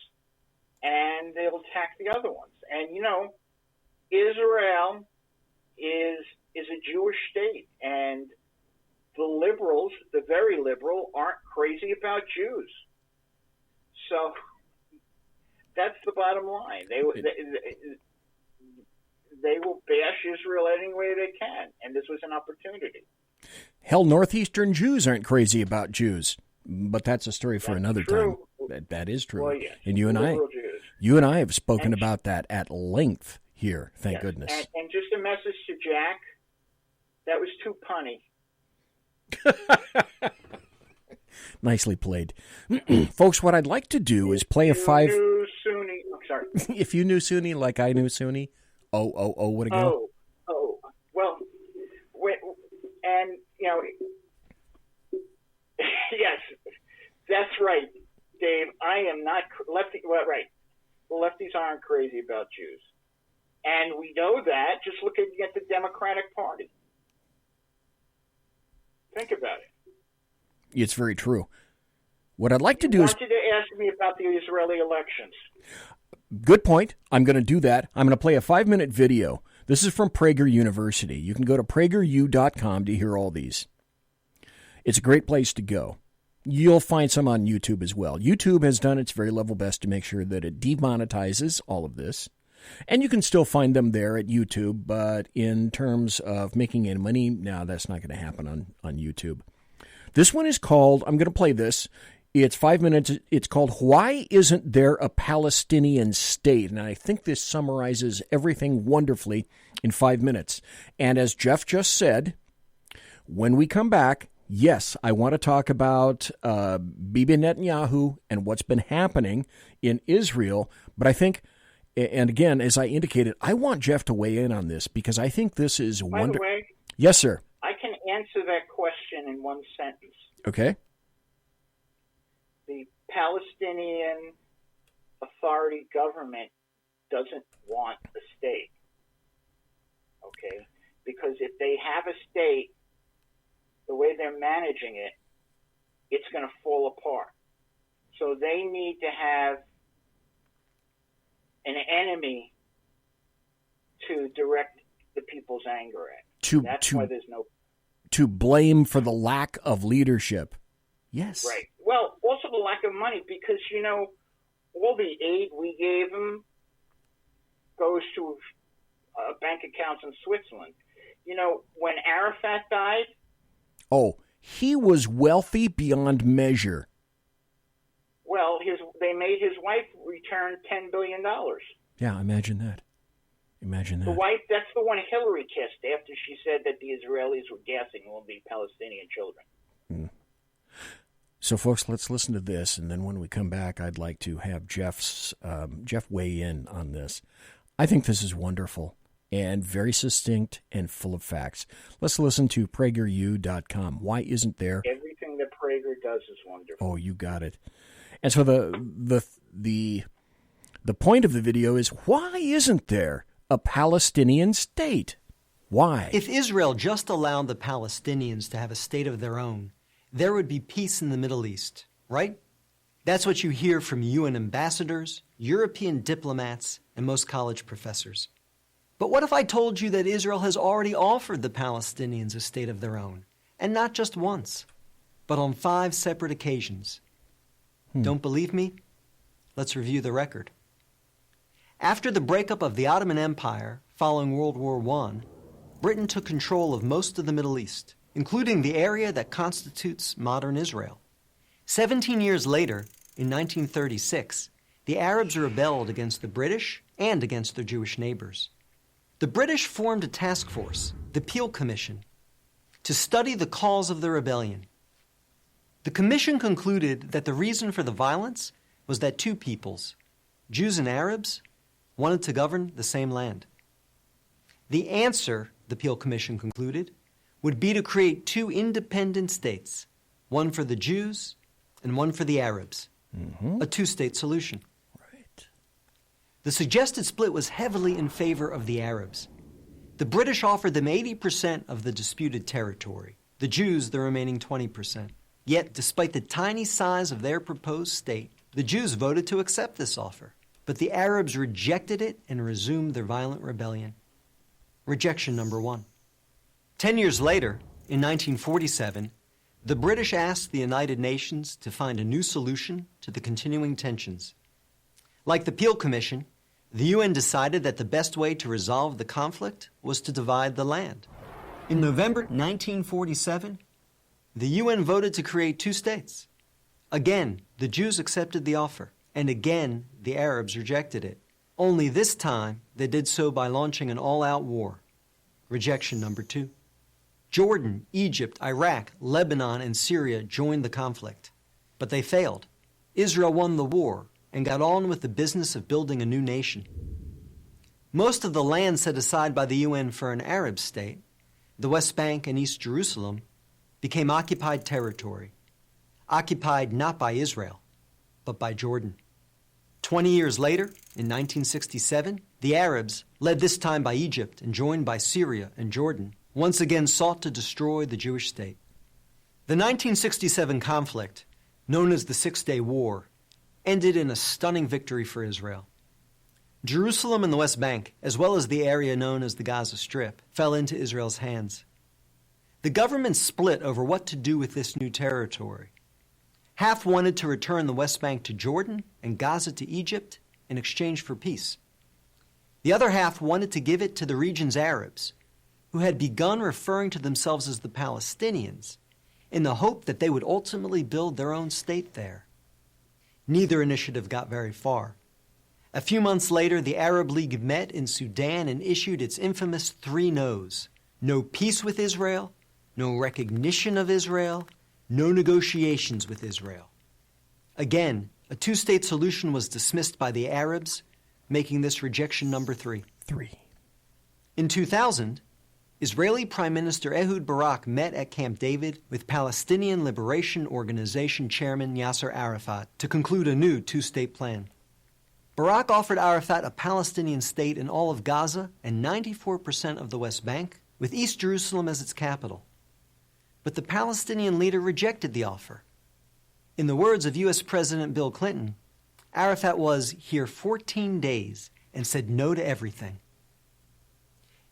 and they'll attack the other ones. And, you know, Israel is a Jewish state, and the liberals, the very liberal, aren't crazy about Jews. So that's the bottom line. They will bash Israel any way they can, and this was an opportunity. Hell, Northeastern Jews aren't crazy about Jews, but that's a story for another time. That is true. Well, yes. And you and I have spoken about that at length here, thank goodness. And just a message to Jack, that was too punny. Nicely played. Folks, what I'd like to do is play a five... Knew Sunni. I'm sorry. If you knew Sunni like I knew Sunni, would it go? Well, and, yes, that's right, Dave. I am not lefty. Well, right. The lefties aren't crazy about Jews. And we know that. Just look at the Democratic Party. Think about it. It's very true. What I'd like to do is... I want you to ask me about the Israeli elections. Good point. I'm going to do that. I'm going to play a 5-minute video. This is from Prager University. You can go to prageru.com to hear all these. It's a great place to go. You'll find some on YouTube as well. YouTube has done its very level best to make sure that it demonetizes all of this. And you can still find them there at YouTube, but in terms of making any money, no, that's not going to happen on YouTube. This one is called, I'm going to play this. It's 5 minutes. It's called Why Isn't There a Palestinian State? And I think this summarizes everything wonderfully in 5 minutes. And as Jeff just said, when we come back, yes, I want to talk about Bibi Netanyahu and what's been happening in Israel. But I think, and again, as I indicated, I want Jeff to weigh in on this because I think this is wonderful. By the way, yes, sir. I can answer that question in one sentence. Okay. The Palestinian Authority government doesn't want a state. Okay? Because if they have a state, the way they're managing it, it's going to fall apart. So they need to have an enemy to direct the people's anger at. That's why there's no... To blame for the lack of leadership. Yes. Right. Well, also the lack of money because, all the aid we gave them goes to bank accounts in Switzerland. When Arafat died... Oh, he was wealthy beyond measure. Well, they made his wife return $10 billion. Yeah, imagine that. The wife, that's the one Hillary kissed after she said that the Israelis were gassing all the Palestinian children. So, folks, let's listen to this, and then when we come back, I'd like to have Jeff weigh in on this. I think this is wonderful and very succinct and full of facts. Let's listen to prageru.com. Why isn't there... Everything that Prager does is wonderful. Oh, you got it. And so the point of the video is, why isn't there a Palestinian state? Why? If Israel just allowed the Palestinians to have a state of their own, there would be peace in the Middle East, right? That's what you hear from UN ambassadors, European diplomats, and most college professors. But what if I told you that Israel has already offered the Palestinians a state of their own, and not just once, but on 5 separate occasions? Don't believe me? Let's review the record. After the breakup of the Ottoman Empire following World War I, Britain took control of most of the Middle East, including the area that constitutes modern Israel. 17 years later, in 1936, the Arabs rebelled against the British and against their Jewish neighbors. The British formed a task force, the Peel Commission, to study the cause of the rebellion. The commission concluded that the reason for the violence was that 2 peoples, Jews and Arabs, wanted to govern the same land. The answer, the Peel Commission concluded, would be to create 2 independent states, one for the Jews and one for the Arabs, a 2-state solution. Right. The suggested split was heavily in favor of the Arabs. The British offered them 80% of the disputed territory, the Jews the remaining 20%. Yet, despite the tiny size of their proposed state, the Jews voted to accept this offer. But the Arabs rejected it and resumed their violent rebellion. Rejection number 1. 10 years later, in 1947, the British asked the United Nations to find a new solution to the continuing tensions. Like the Peel Commission, the UN decided that the best way to resolve the conflict was to divide the land. In November 1947, the UN voted to create 2 states. Again, the Jews accepted the offer, and again, the Arabs rejected it. Only this time, they did so by launching an all-out war. Rejection number 2. Jordan, Egypt, Iraq, Lebanon, and Syria joined the conflict. But they failed. Israel won the war and got on with the business of building a new nation. Most of the land set aside by the UN for an Arab state, the West Bank and East Jerusalem, became occupied territory, occupied not by Israel, but by Jordan. 20 years later, in 1967, the Arabs, led this time by Egypt and joined by Syria and Jordan, once again sought to destroy the Jewish state. The 1967 conflict, known as the Six-Day War, ended in a stunning victory for Israel. Jerusalem and the West Bank, as well as the area known as the Gaza Strip, fell into Israel's hands. The government split over what to do with this new territory. Half wanted to return the West Bank to Jordan and Gaza to Egypt in exchange for peace. The other half wanted to give it to the region's Arabs, who had begun referring to themselves as the Palestinians, in the hope that they would ultimately build their own state there. Neither initiative got very far. A few months later, the Arab League met in Sudan and issued its infamous 3 no's. No peace with Israel, no recognition of Israel, no negotiations with Israel. Again, a 2-state solution was dismissed by the Arabs, making this rejection number 3. In 2000, Israeli Prime Minister Ehud Barak met at Camp David with Palestinian Liberation Organization Chairman Yasser Arafat to conclude a new 2-state plan. Barak offered Arafat a Palestinian state in all of Gaza and 94% of the West Bank, with East Jerusalem as its capital. But the Palestinian leader rejected the offer. In the words of U.S. President Bill Clinton, Arafat was here 14 days and said no to everything.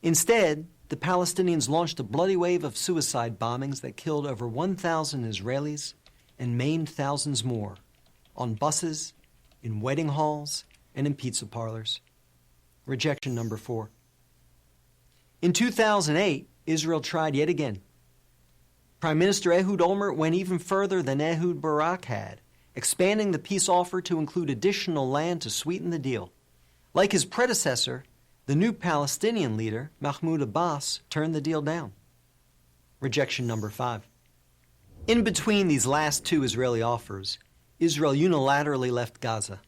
Instead, the Palestinians launched a bloody wave of suicide bombings that killed over 1,000 Israelis and maimed thousands more, on buses, in wedding halls, and in pizza parlors. Rejection number 4. In 2008, Israel tried yet again. Prime Minister Ehud Olmert went even further than Ehud Barak had, expanding the peace offer to include additional land to sweeten the deal. Like his predecessor, the new Palestinian leader, Mahmoud Abbas, turned the deal down. Rejection number 5. In between these last 2 Israeli offers, Israel unilaterally left Gaza,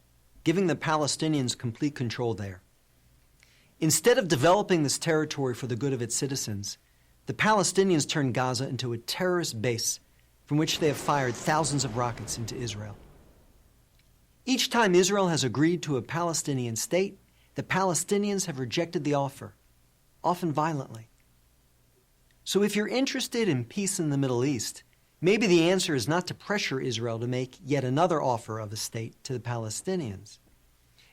giving the Palestinians complete control there. Instead of developing this territory for the good of its citizens, the Palestinians turned Gaza into a terrorist base from which they have fired thousands of rockets into Israel. Each time Israel has agreed to a Palestinian state, the Palestinians have rejected the offer, often violently. So if you're interested in peace in the Middle East, maybe the answer is not to pressure Israel to make yet another offer of a state to the Palestinians.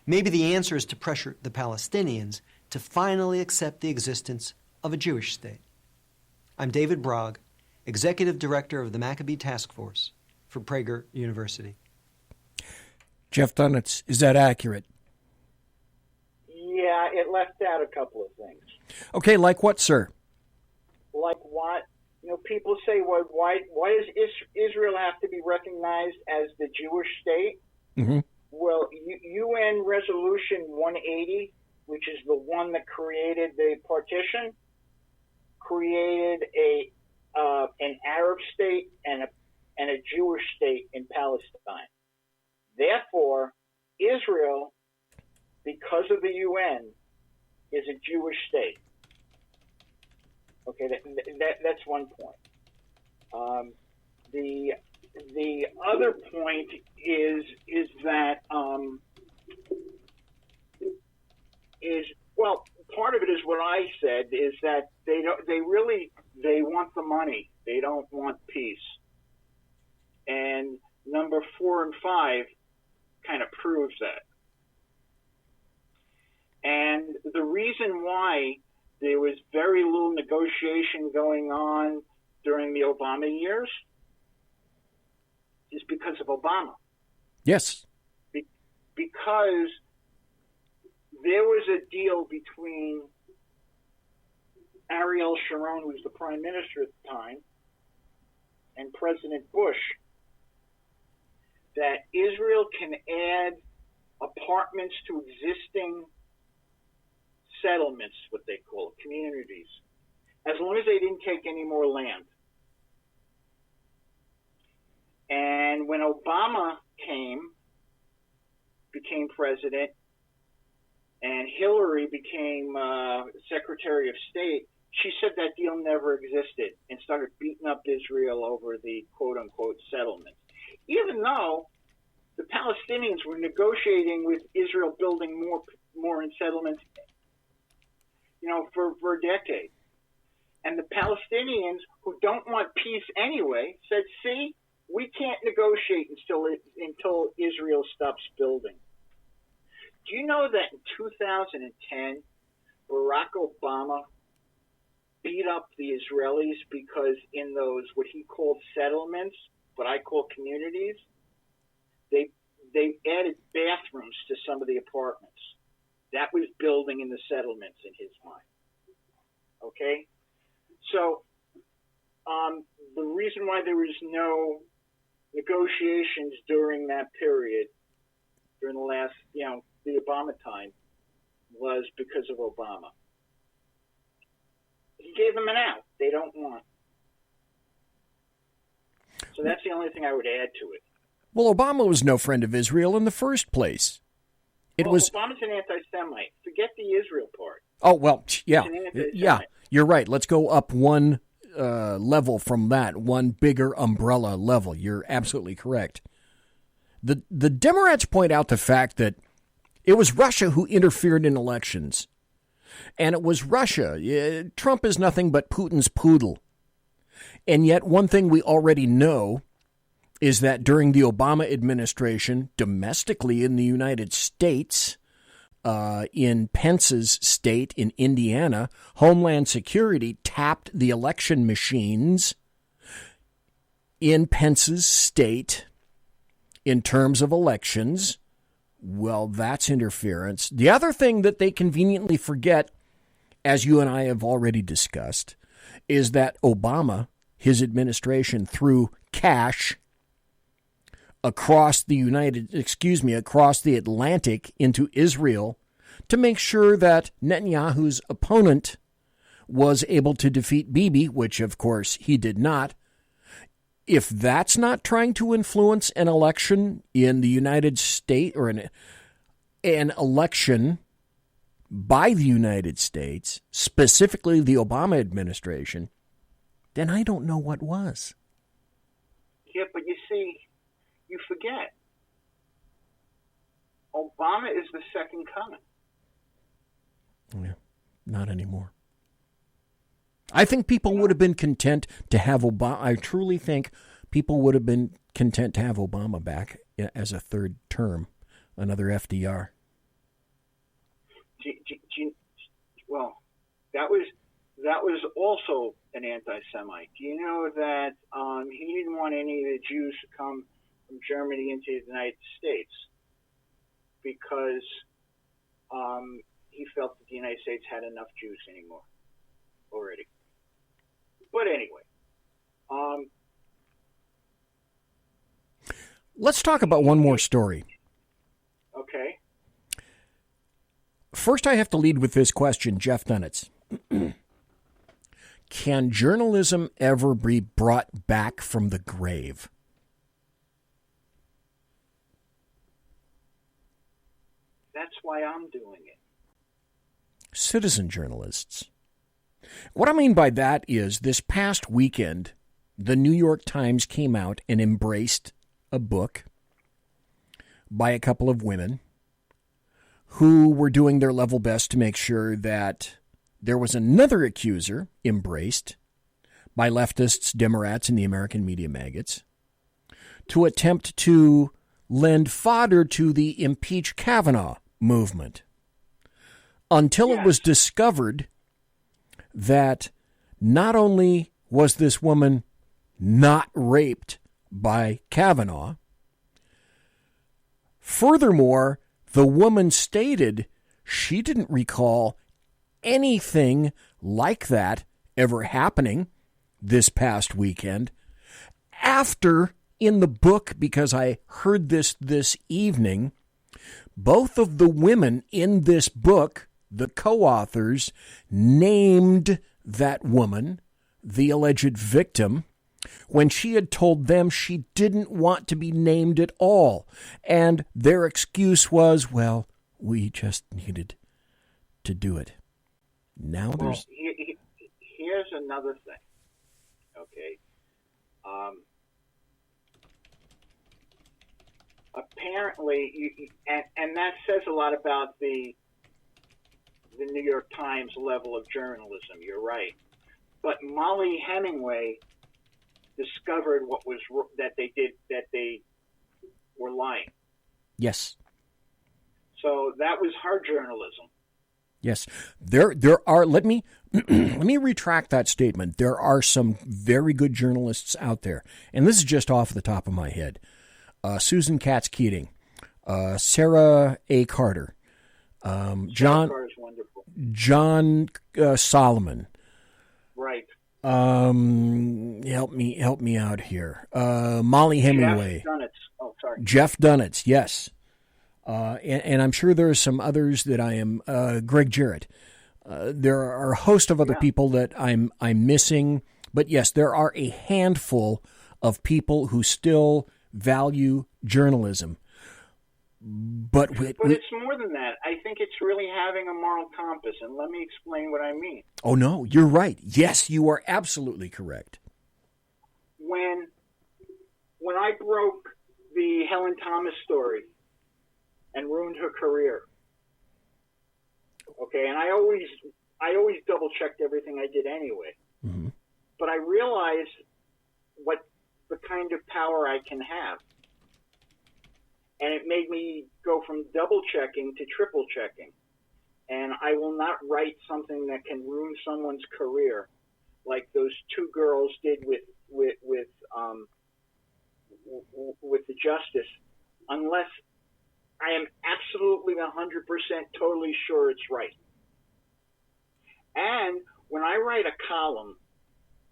Maybe the answer is to pressure the Palestinians to finally accept the existence of a Jewish state. I'm David Bragg, Executive Director of the Maccabee Task Force for Prager University. JEFF DUNETZ, is that accurate? Yeah, it left out a couple of things. Okay, like what, sir? Like what? You know, people say, well, why does Israel have to be recognized as the Jewish state? Mm-hmm. Well, UN Resolution 180, which is the one that created the partition, created an Arab state and a Jewish state in Palestine. Therefore, Israel, because of the UN, is a Jewish state. Okay, that's one point. The other point is that well, part of it is what I said, is that they want the money. They don't want peace. And number 4 and 5 kind of proves that. And the reason why there was very little negotiation going on during the Obama years is because of Obama. Yes. Because there was a deal between Ariel Sharon, who was the prime minister at the time, and President Bush, that Israel can add apartments to existing settlements, what they call it, communities, as long as they didn't take any more land. And when Obama became president, and Hillary became Secretary of State, she said that deal never existed and started beating up Israel over the quote-unquote settlements. Even though the Palestinians were negotiating with Israel building more in settlements, for a decade. And the Palestinians, who don't want peace anyway, said, see, we can't negotiate until Israel stops building. Do you know that in 2010, Barack Obama beat up the Israelis because in those, what he called settlements, what I call communities, they added bathrooms to some of the apartments. That was building in the settlements in his mind. Okay? So, the reason why there was no negotiations during that period, during the last, the Obama time, was because of Obama. He gave them an out. They don't want. So that's the only thing I would add to it. Well, Obama was no friend of Israel in the first place. Obama's an anti-Semite. Forget the Israel part. Oh, well, yeah. You're right. Let's go up one level from that, one bigger umbrella level. You're absolutely correct. The Demorats point out the fact that it was Russia who interfered in elections. And it was Russia. Trump is nothing but Putin's poodle. And yet one thing we already know is that during the Obama administration, domestically in the United States, in Pence's state in Indiana, Homeland Security tapped the election machines in Pence's state in terms of elections. Well, that's interference. The other thing that they conveniently forget, as you and I have already discussed, is that Obama, his administration, threw cash across the Atlantic into Israel to make sure that Netanyahu's opponent was able to defeat Bibi, which of course he did not. If that's not trying to influence an election in the United States, or an election by the United States, specifically the Obama administration, then I don't know what was. Yeah, but you see, you forget. Obama is the second coming. Yeah, not anymore. I think people would have been content to have Obama. I truly think people would have been content to have Obama back as a third term, another FDR. Well, that was also an anti-Semite. Do you know that he didn't want any of the Jews to come from Germany into the United States because he felt that the United States had enough Jews anymore already. But anyway, let's talk about one more story. Okay. First, I have to lead with this question, Jeff Dunetz. Can journalism ever be brought back from the grave? That's why I'm doing it. Citizen journalists. What I mean by that is this past weekend, the New York Times came out and embraced a book by a couple of women who were doing their level best to make sure that there was another accuser embraced by leftists, Demorats, and the American media maggots to attempt to lend fodder to the impeach Kavanaugh movement until it was discovered that not only was this woman not raped by Kavanaugh, furthermore, the woman stated she didn't recall anything like that ever happening this past weekend. After, in the book, because I heard this evening, both of the women in this book, the co-authors, named that woman, the alleged victim, when she had told them she didn't want to be named at all. And their excuse was, well, we just needed to do it. Now there's... Here's another thing, okay? Apparently, and that says a lot about the New York Times level of journalism, you're right. But Molly Hemingway discovered that they were lying. Yes. So that was her journalism. Yes. There are, let me retract that statement. There are some very good journalists out there. And this is just off the top of my head. Susan Katz Keating, Sarah A. Carter, John Solomon. Right. Help me out here. Molly Hemingway. Jeff Dunetz. Oh, sorry. Jeff Dunetz, yes. And I'm sure there are some others that I am. Greg Jarrett. There are a host of other people that I'm missing, but yes, there are a handful of people who still value journalism. But it's more than that. I think it's really having a moral compass, and let me explain what I mean. Oh, no, you're right. Yes, you are absolutely correct. When I broke the Helen Thomas story and ruined her career, okay, and I always double-checked everything I did anyway, mm-hmm. but I realized what the kind of power I can have. And it made me go from double-checking to triple-checking. And I will not write something that can ruin someone's career like those two girls did with the justice unless I am absolutely 100% totally sure it's right. And when I write a column,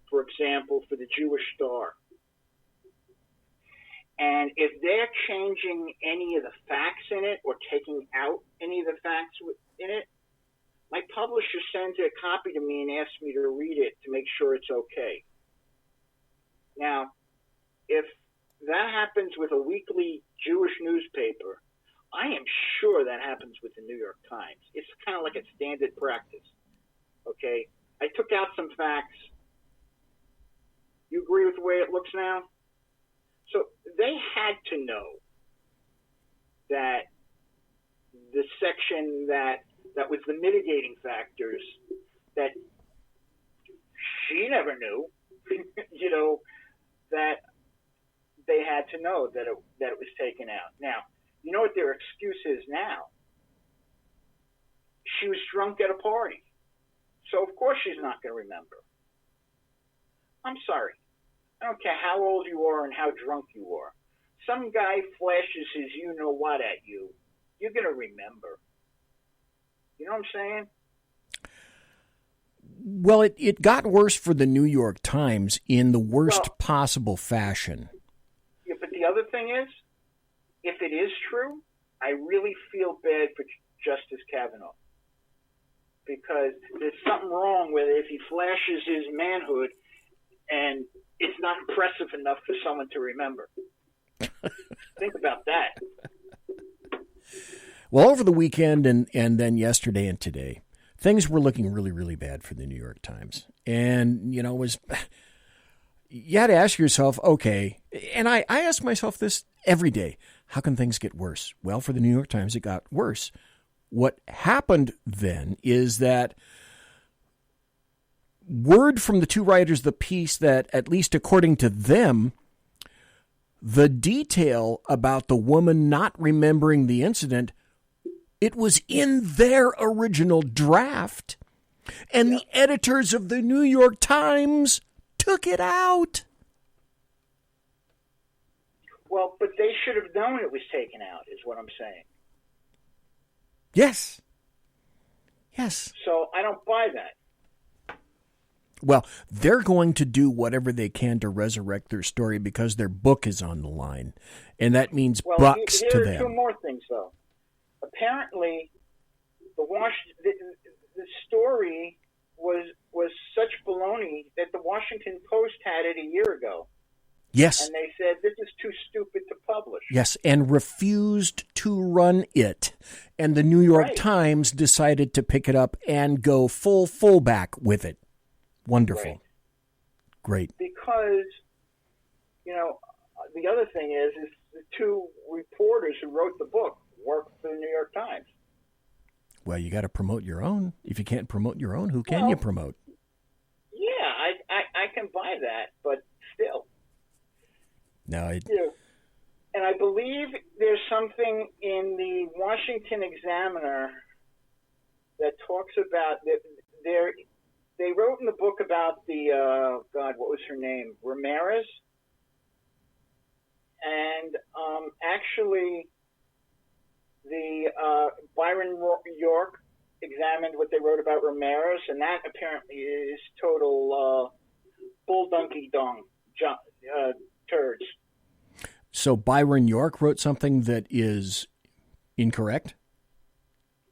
for example, for the Jewish Star, and if they're changing any of the facts in it or taking out any of the facts in it, my publisher sends a copy to me and asks me to read it to make sure it's okay. Now, if that happens with a weekly Jewish newspaper, I am sure that happens with the New York Times. It's kind of like a standard practice. Okay? I took out some facts. You agree with the way it looks now? So they had to know that the section that was the mitigating factors that she never knew, that they had to know that it was taken out. Now, you know what their excuse is now? She was drunk at a party. So, of course, she's not going to remember. I'm sorry. I don't care how old you are and how drunk you are. Some guy flashes his you-know-what at you. You're going to remember. You know what I'm saying? Well, it got worse for the New York Times in the worst possible fashion. Yeah, but the other thing is, if it is true, I really feel bad for Justice Kavanaugh. Because there's something wrong with it if he flashes his manhood and it's not impressive enough for someone to remember. Think about that. Well, over the weekend and then yesterday and today, things were looking really, really bad for the New York Times. And, you had to ask yourself, okay, and I ask myself this every day, how can things get worse? Well, for the New York Times, it got worse. What happened then is that word from the two writers of the piece that, at least according to them, the detail about the woman not remembering the incident, it was in their original draft, and the editors of the New York Times took it out. Well, but they should have known it was taken out, is what I'm saying. Yes. Yes. So I don't buy that. Well, they're going to do whatever they can to resurrect their story because their book is on the line, and that means bucks to them. Here are two more things, though. Apparently, the story was such Washington Post had it a year ago. Yes. And they said, this is too stupid to publish. Yes, and refused to run it. And the New York Right. Times decided to pick it up and go fullback with it. Wonderful. Right. Great. Because, the other thing is the two reporters who wrote the book work for the New York Times. Well, you got to promote your own. If you can't promote your own, who can you promote? Yeah, I can buy that, but still. No, And I believe there's something in the Washington Examiner that talks about that. They wrote in the book about the what was her name? Ramirez. And actually, the Byron York examined what they wrote about Ramirez, and that apparently is total bull donkey dong turds. So Byron York wrote something that is incorrect?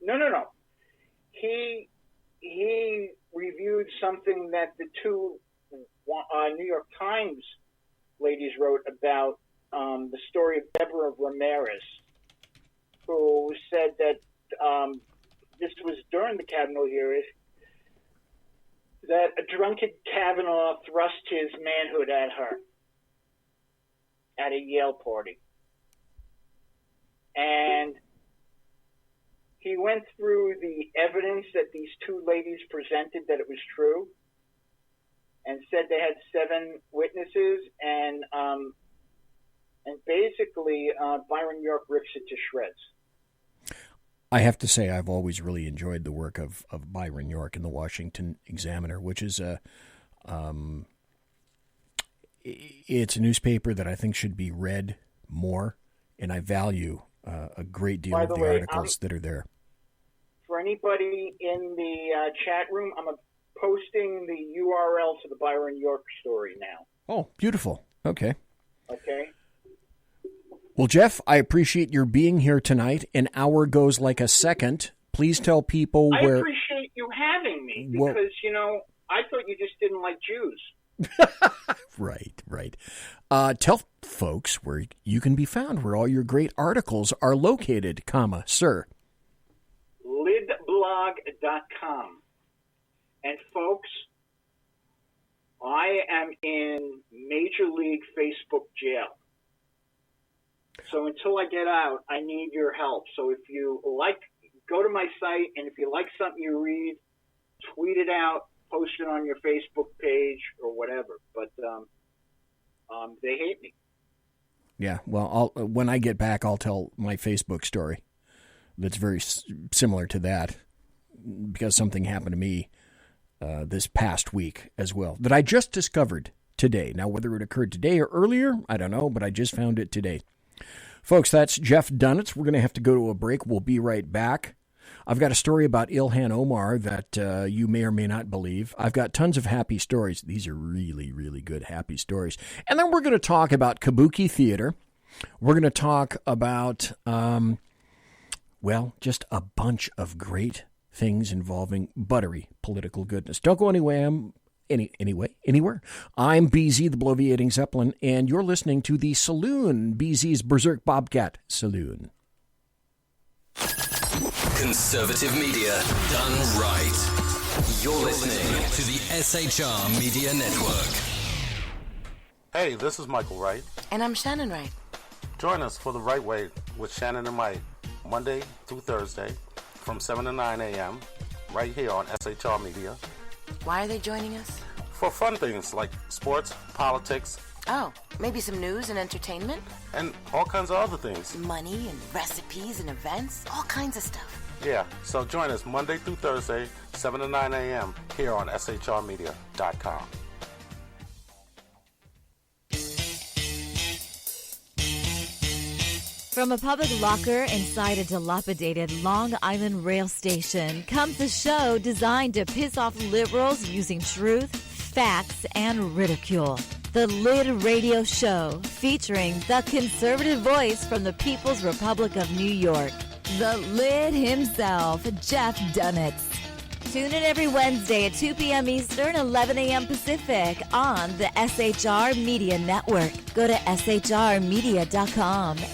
No. He reviewed something that the two New York Times ladies wrote about the story of Deborah Ramirez, who said that this was during the Kavanaugh hearings, that a drunken Kavanaugh thrust his manhood at her at a Yale party. And he went through the evidence that these two ladies presented that it was true, and said they had 7 witnesses, and basically Byron York rips it to shreds. I have to say I've always really enjoyed the work of Byron York in the Washington Examiner, which is it's a newspaper that I think should be read more, and I value a great deal of the articles that are there. For anybody in the chat room, I'm posting the URL to the Byron York story now. Oh, beautiful. Okay. Okay. Well, Jeff, I appreciate your being here tonight. An hour goes like a second. Please tell people where... I appreciate you having me because, I thought you just didn't like Jews. Right. Tell folks where you can be found, where all your great articles are located, sir. Lidblog.com. And folks, I am in Major League Facebook jail. So until I get out, I need your help. So if you go to my site, and if you like something you read, tweet it out, post it on your Facebook page or whatever. But they hate me. Yeah, well, when I get back, I'll tell my Facebook story that's very similar to that, because something happened to me this past week as well that I just discovered today. Now, whether it occurred today or earlier, I don't know, but I just found it today. Folks, that's Jeff Dunetz. We're going to have to go to a break. We'll be right back. I've got a story about Ilhan OMAR that you may or may not believe. I've got tons of happy stories. These are really, really good happy stories. And then we're going to talk about Kabuki Theater. We're going to talk about, just a bunch of great things involving buttery political goodness. Don't go anywhere. Anywhere. I'm BZ, the Bloviating Zeppelin, and you're listening to the Saloon, BZ's Berserk Bobcat Saloon. Conservative media done right. You're listening to the SHR Media Network. Hey, this is Michael Wright. And I'm Shannon Wright. Join us for The Right Way with Shannon and Mike, Monday through Thursday from 7 to 9 a.m. right here on SHR Media. Why are they joining us? For fun things like sports, politics. Oh, maybe some news and entertainment? And all kinds of other things. Money and recipes and events, all kinds of stuff. Yeah, so join us Monday through Thursday, 7 to 9 a.m. here on shrmedia.com. From a public locker inside a dilapidated Long Island rail station comes a show designed to piss off liberals using truth, facts, and ridicule. The Lid Radio Show, featuring the conservative voice from the People's Republic of New York, the Lid himself, Jeff Dunetz. Tune in every Wednesday at 2 p.m. Eastern, 11 a.m. Pacific on the SHR Media Network. Go to shrmedia.com.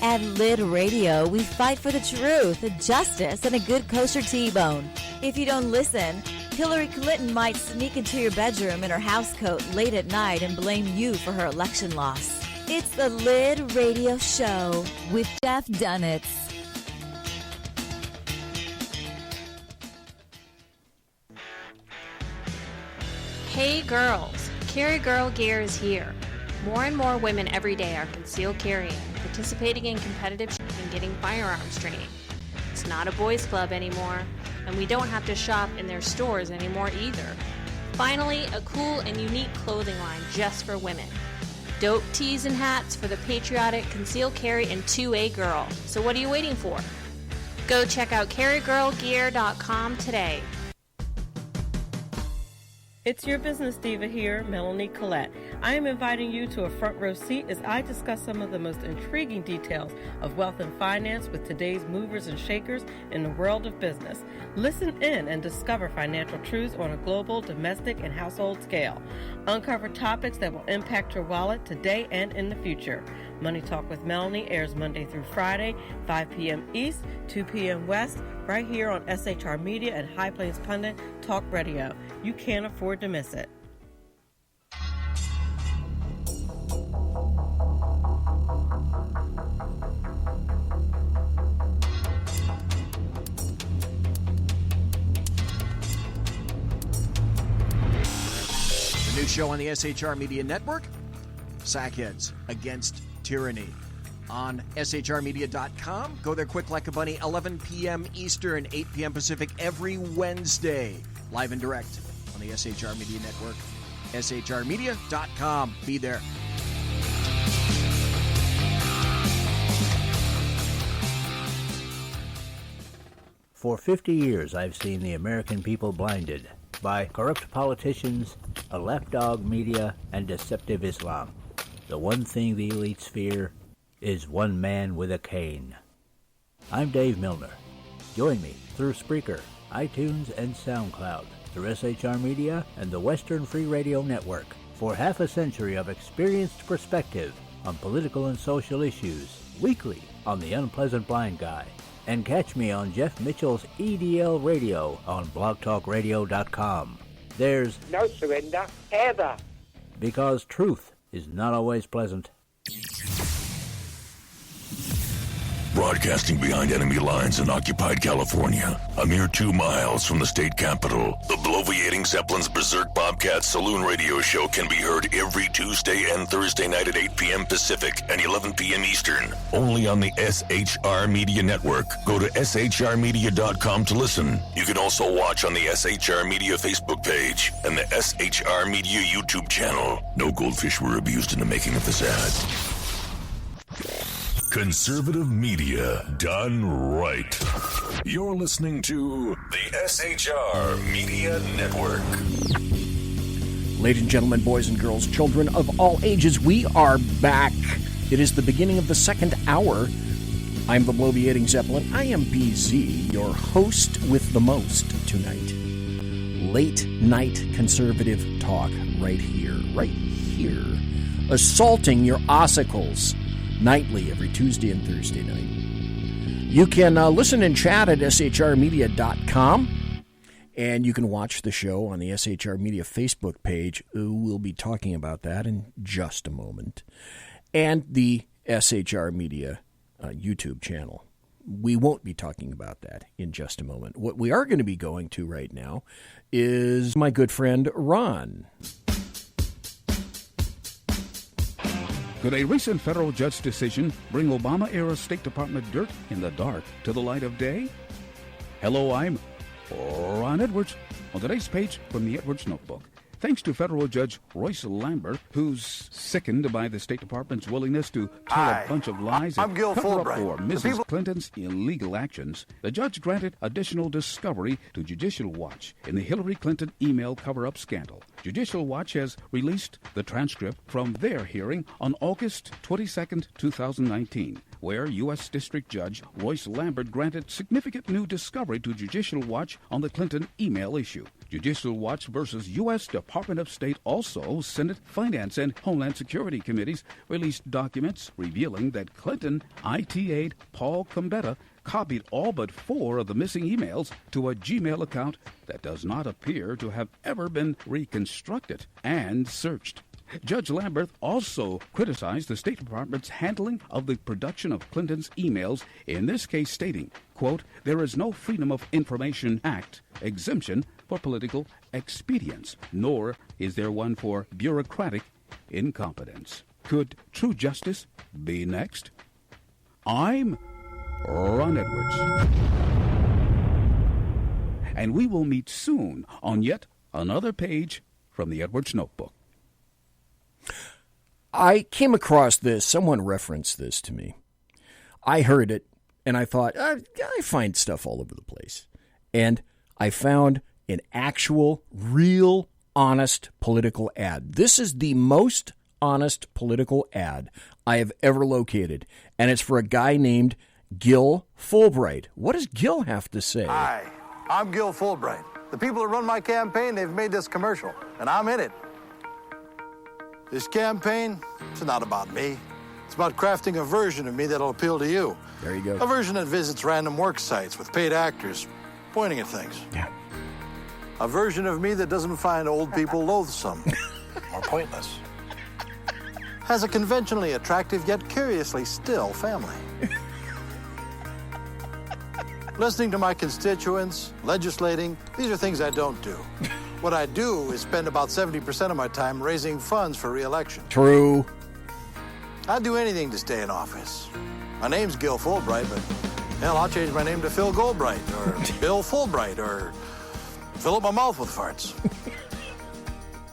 At Lid Radio, we fight for the truth, justice, and a good kosher T-bone. If you don't listen, Hillary Clinton might sneak into your bedroom in her housecoat late at night and blame you for her election loss. It's the Lid Radio Show with JEFF DUNETZ. Hey girls, Carry Girl Gear is here. More and more women every day are concealed carrying, participating in competitive and getting firearms training. It's not a boys club anymore, and we don't have to shop in their stores anymore either. Finally, a cool and unique clothing line just for women. Dope tees and hats for the patriotic concealed carry and 2A girl. So what are you waiting for? Go check out carrygirlgear.com today. It's your business diva here, Melanie Collette. I am inviting you to a front row seat as I discuss some of the most intriguing details of wealth and finance with today's movers and shakers in the world of business. Listen in and discover financial truths on a global, domestic, and household scale. Uncover topics that will impact your wallet today and in the future. Money Talk with Melanie airs Monday through Friday, 5 p.m. East, 2 p.m. West, right here on SHR Media and High Plains Pundit Talk Radio. You can't afford to miss it. The new show on the SHR Media Network, Sackheads Against Tyranny. On shrmedia.com. Go there quick like a bunny, 11 p.m. Eastern, 8 p.m. Pacific, every Wednesday. Live and direct on the SHR Media Network. shrmedia.com. Be there. For 50 years, I've seen the American people blinded by corrupt politicians, a lapdog media, and deceptive Islam. The one thing the elites fear is one man with a cane. I'm Dave Milner. Join me through Spreaker, iTunes, and SoundCloud, through SHR Media and the Western Free Radio Network, for half a century of experienced perspective on political and social issues, weekly on The Unpleasant Blind Guy. And catch me on Jeff Mitchell's EDL Radio on blogtalkradio.com. There's no surrender, ever. Because truth is not always pleasant. Broadcasting behind enemy lines in occupied California, a mere 2 miles from the state capital, the bloviating Zeppelin's Berserk Bobcat Saloon radio show can be heard every Tuesday and Thursday night at 8 p.m. Pacific and 11 p.m. Eastern, only on the SHR Media Network. Go to shrmedia.com to listen. You can also watch on the SHR Media Facebook page and the SHR Media YouTube channel. No goldfish were abused in the making of this ad. Conservative media done right. You're listening to the SHR Media Network. Ladies and gentlemen, boys and girls, children of all ages, we are back. It is the beginning of the second hour. I'm the bloviating Zeppelin. I am BZ, your host with the most tonight. Late night conservative talk right here. Assaulting your ossicles. Nightly, every Tuesday and Thursday night. You can listen and chat at shrmedia.com, and you can watch the show on the SHR Media Facebook page. We'll be talking about that in just a moment. And the SHR Media YouTube channel. We won't be talking about that in just a moment. What we are going to be going to right now is my good friend Ron. Could a recent federal judge decision bring Obama-era State Department dirt in the dark to the light of day? Hello, I'm Ron Edwards. On today's page from the Edwards Notebook, thanks to federal judge Royce Lambert, who's sickened by the State Department's willingness to tell a bunch of lies and cover up for Mrs. Clinton's illegal actions, the judge granted additional discovery to Judicial Watch in the Hillary Clinton email cover-up scandal. Judicial Watch has released the transcript from their hearing on August 22, 2019. where U.S. District Judge Royce Lambert granted significant new discovery to Judicial Watch on the Clinton email issue. Judicial Watch versus U.S. Department of State, also Senate Finance and Homeland Security Committees released documents revealing that Clinton IT aide Paul Combetta copied all but 4 of the missing emails to a Gmail account that does not appear to have ever been reconstructed and searched. Judge Lambert also criticized the State Department's handling of the production of Clinton's emails, in this case stating, quote, "There is no Freedom of Information Act exemption for political expedience, nor is there one for bureaucratic incompetence." Could true justice be next? I'm Ron Edwards. And we will meet soon on yet another page from the Edwards Notebook. I came across this. Someone referenced this to me. I heard it, and I thought, I find stuff all over the place. And I found an actual, real, honest political ad. This is the most honest political ad I have ever located, and it's for a guy named Gil Fulbright. What does Gil have to say? Hi, I'm Gil Fulbright. The people that run my campaign, they've made this commercial, and I'm in it. This campaign, it's not about me. It's about crafting a version of me that'll appeal to you. There you go. A version that visits random work sites with paid actors pointing at things. Yeah. A version of me that doesn't find old people loathsome or pointless. Has a conventionally attractive yet curiously still family. Listening to my constituents, legislating, these are things I don't do. What I do is spend about 70% of my time raising funds for re-election. True. I'd do anything to stay in office. My name's Gil Fulbright, but hell, I'll change my name to Phil Goldbright or Bill Fulbright or fill up my mouth with farts.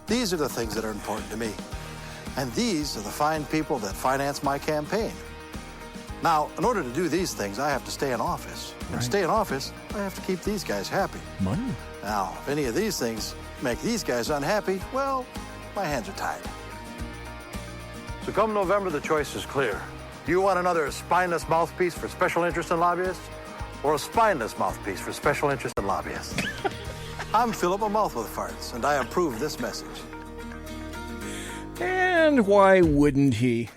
These are the things that are important to me. And these are the fine people that finance my campaign. Now, in order to do these things, I have to stay in office. And to stay in office, I have to keep these guys happy. Money. Now, if any of these things make these guys unhappy, well, my hands are tied. So come November, the choice is clear. Do you want another spineless mouthpiece for special interest in lobbyists? Or a spineless mouthpiece for special interest in lobbyists? I'm Philip a Mouth with Farts, and I approve this message. And why wouldn't he?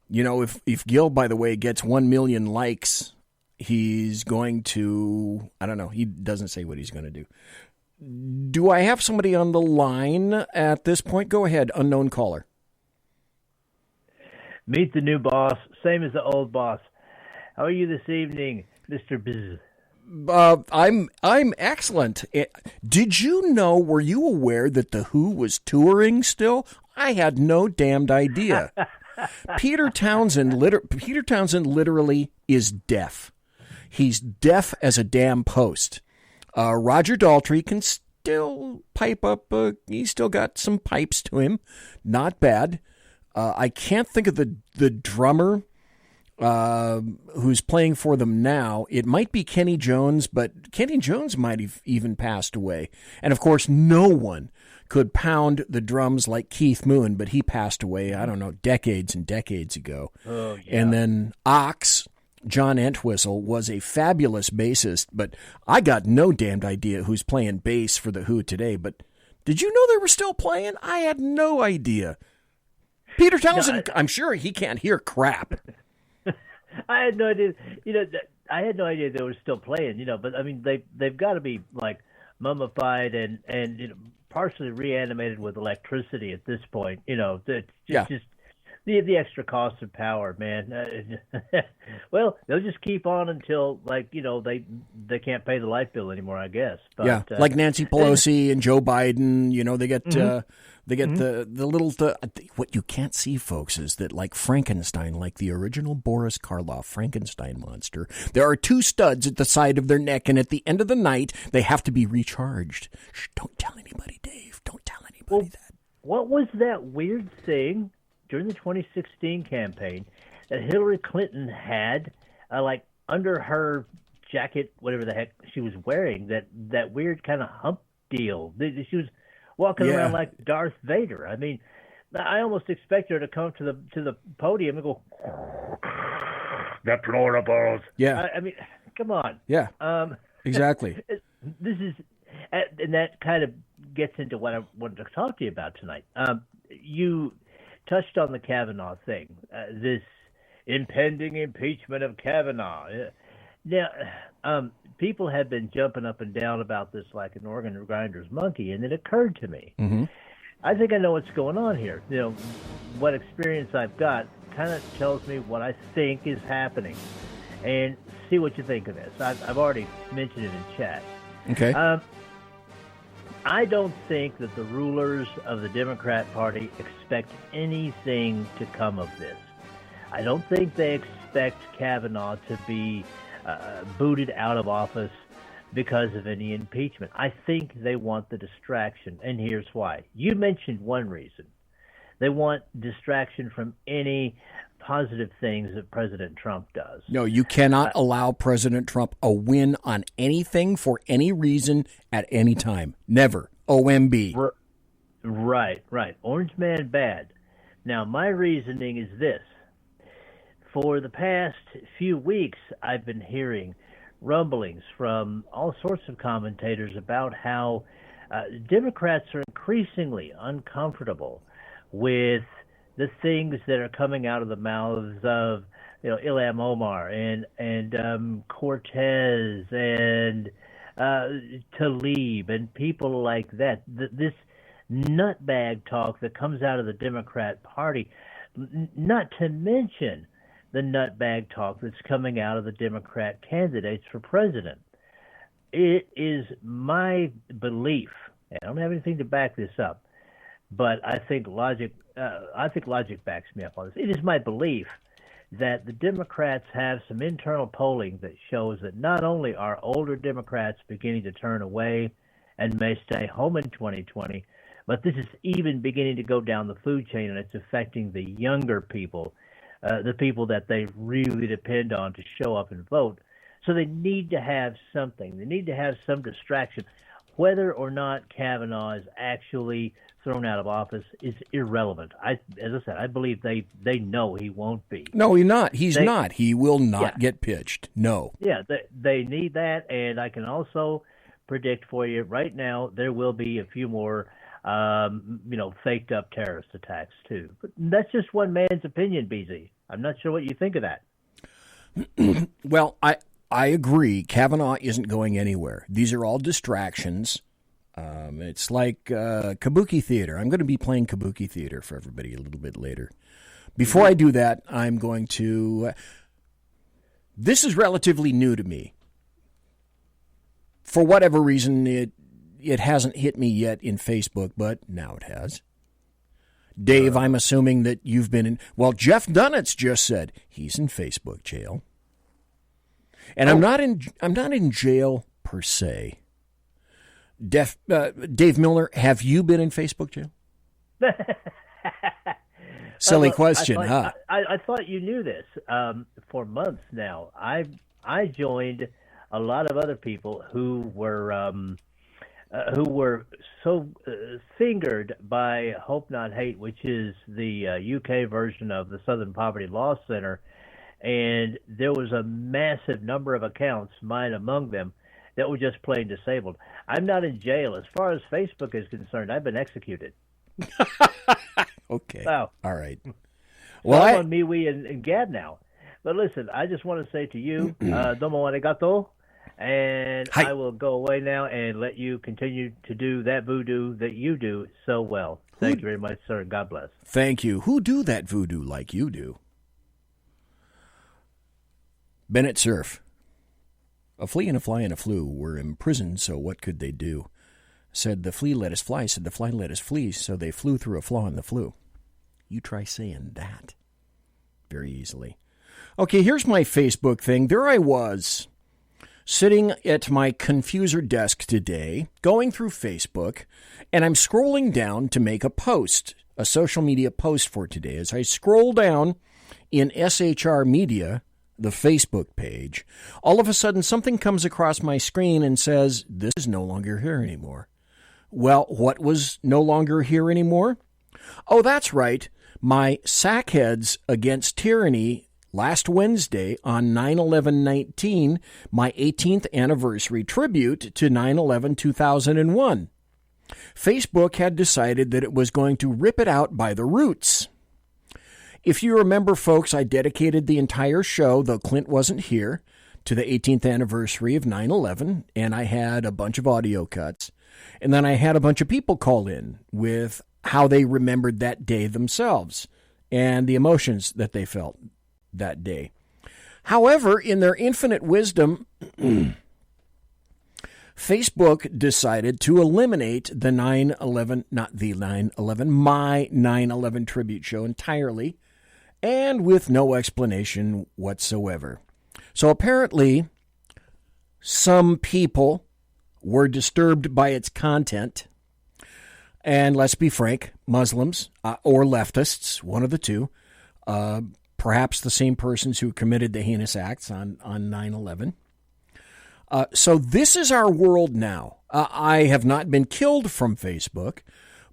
You know, if Gil, by the way, gets 1 million likes, he's going to, I don't know, he doesn't say what he's going to do. Do I have somebody on the line at this point? Go ahead, unknown caller. Meet the new boss, same as the old boss. How are you this evening, Mr. Biz? I'm excellent. Did you know, were you aware that The Who was touring still? I had no damned idea. Peter Townsend literally is deaf. He's deaf as a damn post. Roger Daltrey can still pipe up. He's still got some pipes to him. Not bad. I can't think of the drummer who's playing for them now. It might be Kenny Jones, but Kenny Jones might have even passed away. And, of course, no one could pound the drums like Keith Moon, but he passed away, I don't know, decades and decades ago. Oh, yeah. And then Ox, John Entwistle, was a fabulous bassist, but I got no damned idea who's playing bass for The Who today. But did you know they were still playing? I had no idea. Peter Townsend, I'm sure he can't hear crap. I had no idea. I had no idea they were still playing. But I mean, they've got to be like mummified and partially reanimated with electricity at this point. Just the extra cost of power, man. Well, they'll just keep on until they can't pay the light bill anymore, I guess. But, like Nancy Pelosi and Joe Biden. They get the little. What you can't see, folks, is that like Frankenstein, like the original Boris Karloff Frankenstein monster, there are 2 studs at the side of their neck, and at the end of the night, they have to be recharged. Shh, don't tell anybody, Dave. Don't tell anybody that. What was that weird thing during the 2016 campaign that Hillary Clinton had, under her jacket, whatever the heck she was wearing, that weird kind of hump deal? She was walking around like Darth Vader. I mean, I almost expect her to come to the podium and go, deplorables. Yeah. I mean, come on. Yeah. Exactly. This is, and that kind of gets into what I wanted to talk to you about tonight. You touched on the Kavanaugh thing, this impending impeachment of Kavanaugh. Now, people have been jumping up and down about this like an organ grinder's monkey, and it occurred to me. Mm-hmm. I think I know what's going on here. What experience I've got kind of tells me what I think is happening. And see what you think of this. I've already mentioned it in chat. Okay. I don't think that the rulers of the Democrat Party expect anything to come of this. I don't think they expect Kavanaugh to be booted out of office because of any impeachment. I think they want the distraction, and here's why. You mentioned one reason. They want distraction from any positive things that President Trump does. No, you cannot allow President Trump a win on anything for any reason at any time. Never. OMB. Right. Orange man bad. Now, my reasoning is this. For the past few weeks, I've been hearing rumblings from all sorts of commentators about how Democrats are increasingly uncomfortable with the things that are coming out of the mouths of, Ilhan OMAR and Cortez and Tlaib and people like that. This nutbag talk that comes out of the Democrat Party, not to mention the nutbag talk that's coming out of the Democrat candidates for president. It is my belief, and I don't have anything to back this up, but I think logic backs me up on this. It is my belief that the Democrats have some internal polling that shows that not only are older Democrats beginning to turn away and may stay home in 2020, but this is even beginning to go down the food chain, and it's affecting the younger people, the people that they really depend on to show up and vote. So they need to have something. They need to have some distraction. Whether or not Kavanaugh is actually thrown out of office is irrelevant. As I said, I believe they know he won't be. No, he's not. He's not. He will not get pitched. No. Yeah, they need that, and I can also predict for you right now there will be a few more faked up terrorist attacks too. But that's just one man's opinion, BZ. I'm not sure what you think of that. Well, I agree. Kavanaugh isn't going anywhere. These are all distractions. It's like Kabuki Theater. I'm going to be playing Kabuki Theater for everybody a little bit later. Before I do that, I'm going to... this is relatively new to me. For whatever reason, it hasn't hit me yet in Facebook, but now it has. Dave, I'm assuming that you've been in... Well, Jeff Dunetz just said he's in Facebook jail. And I'm not in jail per se. Dave Miller, have you been in Facebook jail? Silly question, huh? I thought you knew this. For months now, I joined a lot of other people who were so fingered by Hope Not Hate, which is the UK version of the Southern Poverty Law Center. And there was a massive number of accounts, mine among them, that were just plain disabled. I'm not in jail. As far as Facebook is concerned, I've been executed. Okay. Wow. All right. Well, I'm on MeWe and Gab now. But listen, I just want to say to you, domo arigato, and I will go away now and let you continue to do that voodoo that you do so well. Thank you very much, sir. God bless. Thank you. Who do that voodoo like you do? Bennett Cerf. A flea and a fly and a flew were imprisoned, so what could they do? Said the flea let us fly, said the fly let us flee, so they flew through a flaw in the flue. You try saying that very easily. Okay, here's my Facebook thing. There I was, sitting at my confuser desk today, going through Facebook, and I'm scrolling down to make a post, a social media post for today. As I scroll down in SHR Media, the Facebook page, all of a sudden something comes across my screen and says, this is no longer here anymore. Well, what was no longer here anymore? Oh, that's right. My Sackheads Against Tyranny last Wednesday on 9/11/19, my 18th anniversary tribute to 9/11/2001. Facebook had decided that it was going to rip it out by the roots. If you remember, folks, I dedicated the entire show, though Clint wasn't here, to the 18th anniversary of 9/11, and I had a bunch of audio cuts. And then I had a bunch of people call in with how they remembered that day themselves and the emotions that they felt that day. However, in their infinite wisdom, Facebook decided to eliminate the my 9/11 tribute show entirely, and with no explanation whatsoever. So apparently, some people were disturbed by its content, and let's be frank, Muslims or leftists, one of the two, perhaps the same persons who committed the heinous acts on 9/11. So this is our world now. I have not been killed from Facebook,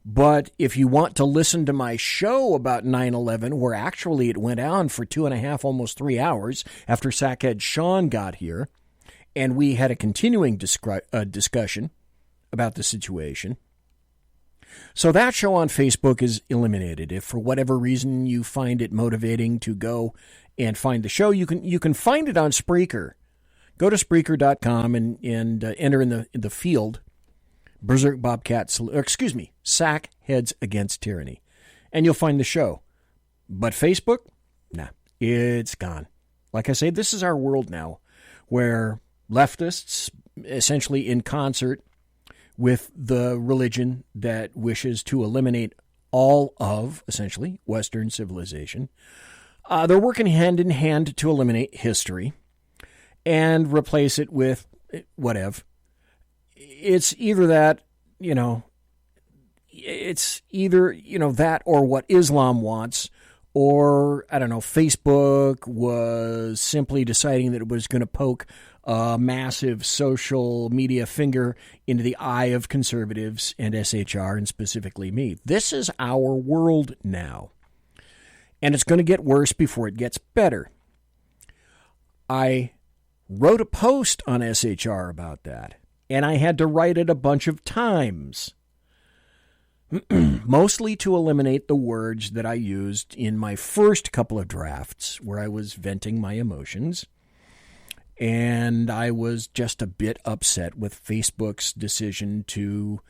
but if you want to listen to my show about 9/11, where actually it went on for 2.5, almost 3 hours after Sackhead Sean got here, and we had a continuing discussion about the situation. So that show on Facebook is eliminated. If for whatever reason you find it motivating to go and find the show, you can find it on Spreaker. Go to Spreaker.com and enter in the field Berserk Bobcat Saloon, Sackheads Against Tyranny, and you'll find the show. But Facebook, nah, it's gone. Like I say, this is our world now, where leftists, essentially in concert with the religion that wishes to eliminate all of, essentially, Western civilization, they're working hand in hand to eliminate history and replace it with whatever. It's either that, that or what Islam wants, or, I don't know, Facebook was simply deciding that it was going to poke a massive social media finger into the eye of conservatives and SHR, and specifically me. This is our world now, and it's going to get worse before it gets better. I wrote a post on SHR about that, and I had to write it a bunch of times, mostly to eliminate the words that I used in my first couple of drafts where I was venting my emotions. And I was just a bit upset with Facebook's decision to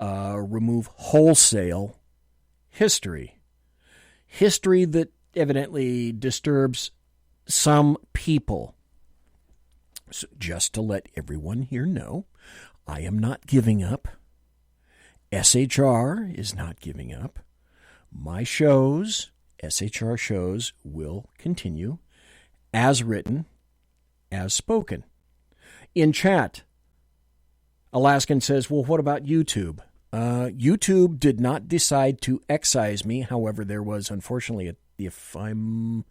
remove wholesale history. History that evidently disturbs some people. So just to let everyone here know, I am not giving up. SHR is not giving up. My shows, SHR shows, will continue as written, as spoken. In chat, Alaskan says, well, what about YouTube? YouTube did not decide to excise me. However, there was, unfortunately, if I'm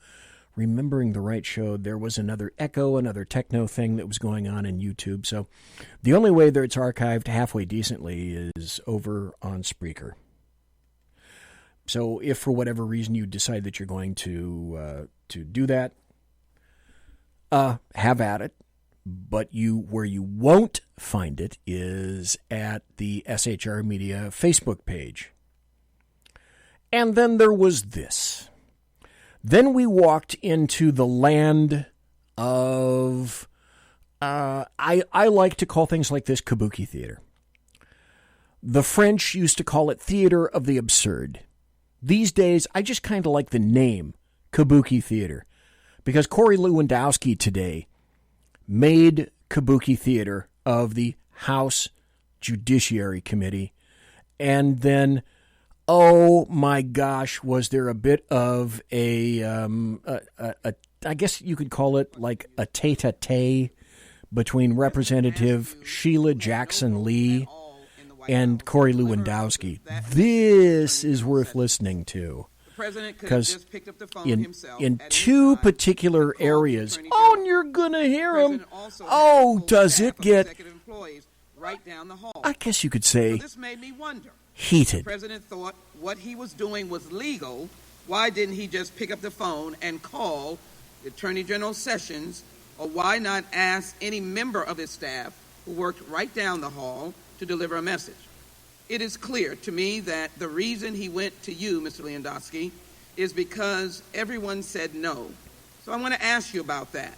remembering the right show, there was another echo, another techno thing that was going on in YouTube. So the only way that it's archived halfway decently is over on Spreaker. So if for whatever reason you decide that you're going to do that, have at it. But where you won't find it is at the SHR Media Facebook page. And then there was this. Then we walked into the land of, I like to call things like this Kabuki Theater. The French used to call it Theater of the Absurd. These days, I just kind of like the name Kabuki Theater, because Cory Lewandowski today made Kabuki Theater of the House Judiciary Committee, and then, oh my gosh, was there a bit of a I guess you could call it like a tete-a-tete between Representative Sheila Jackson Lee and Cory Lewandowski. This is worth listening to, because in two particular areas, oh, and you're going to hear him. Oh, does it get, I guess you could say, heated. The president thought what he was doing was legal. Why didn't he just pick up the phone and call the Attorney General Sessions, or why not ask any member of his staff who worked right down the hall to deliver a message? It is clear to me that the reason he went to you, Mr. Lewandowski, is because everyone said no. So I want to ask you about that.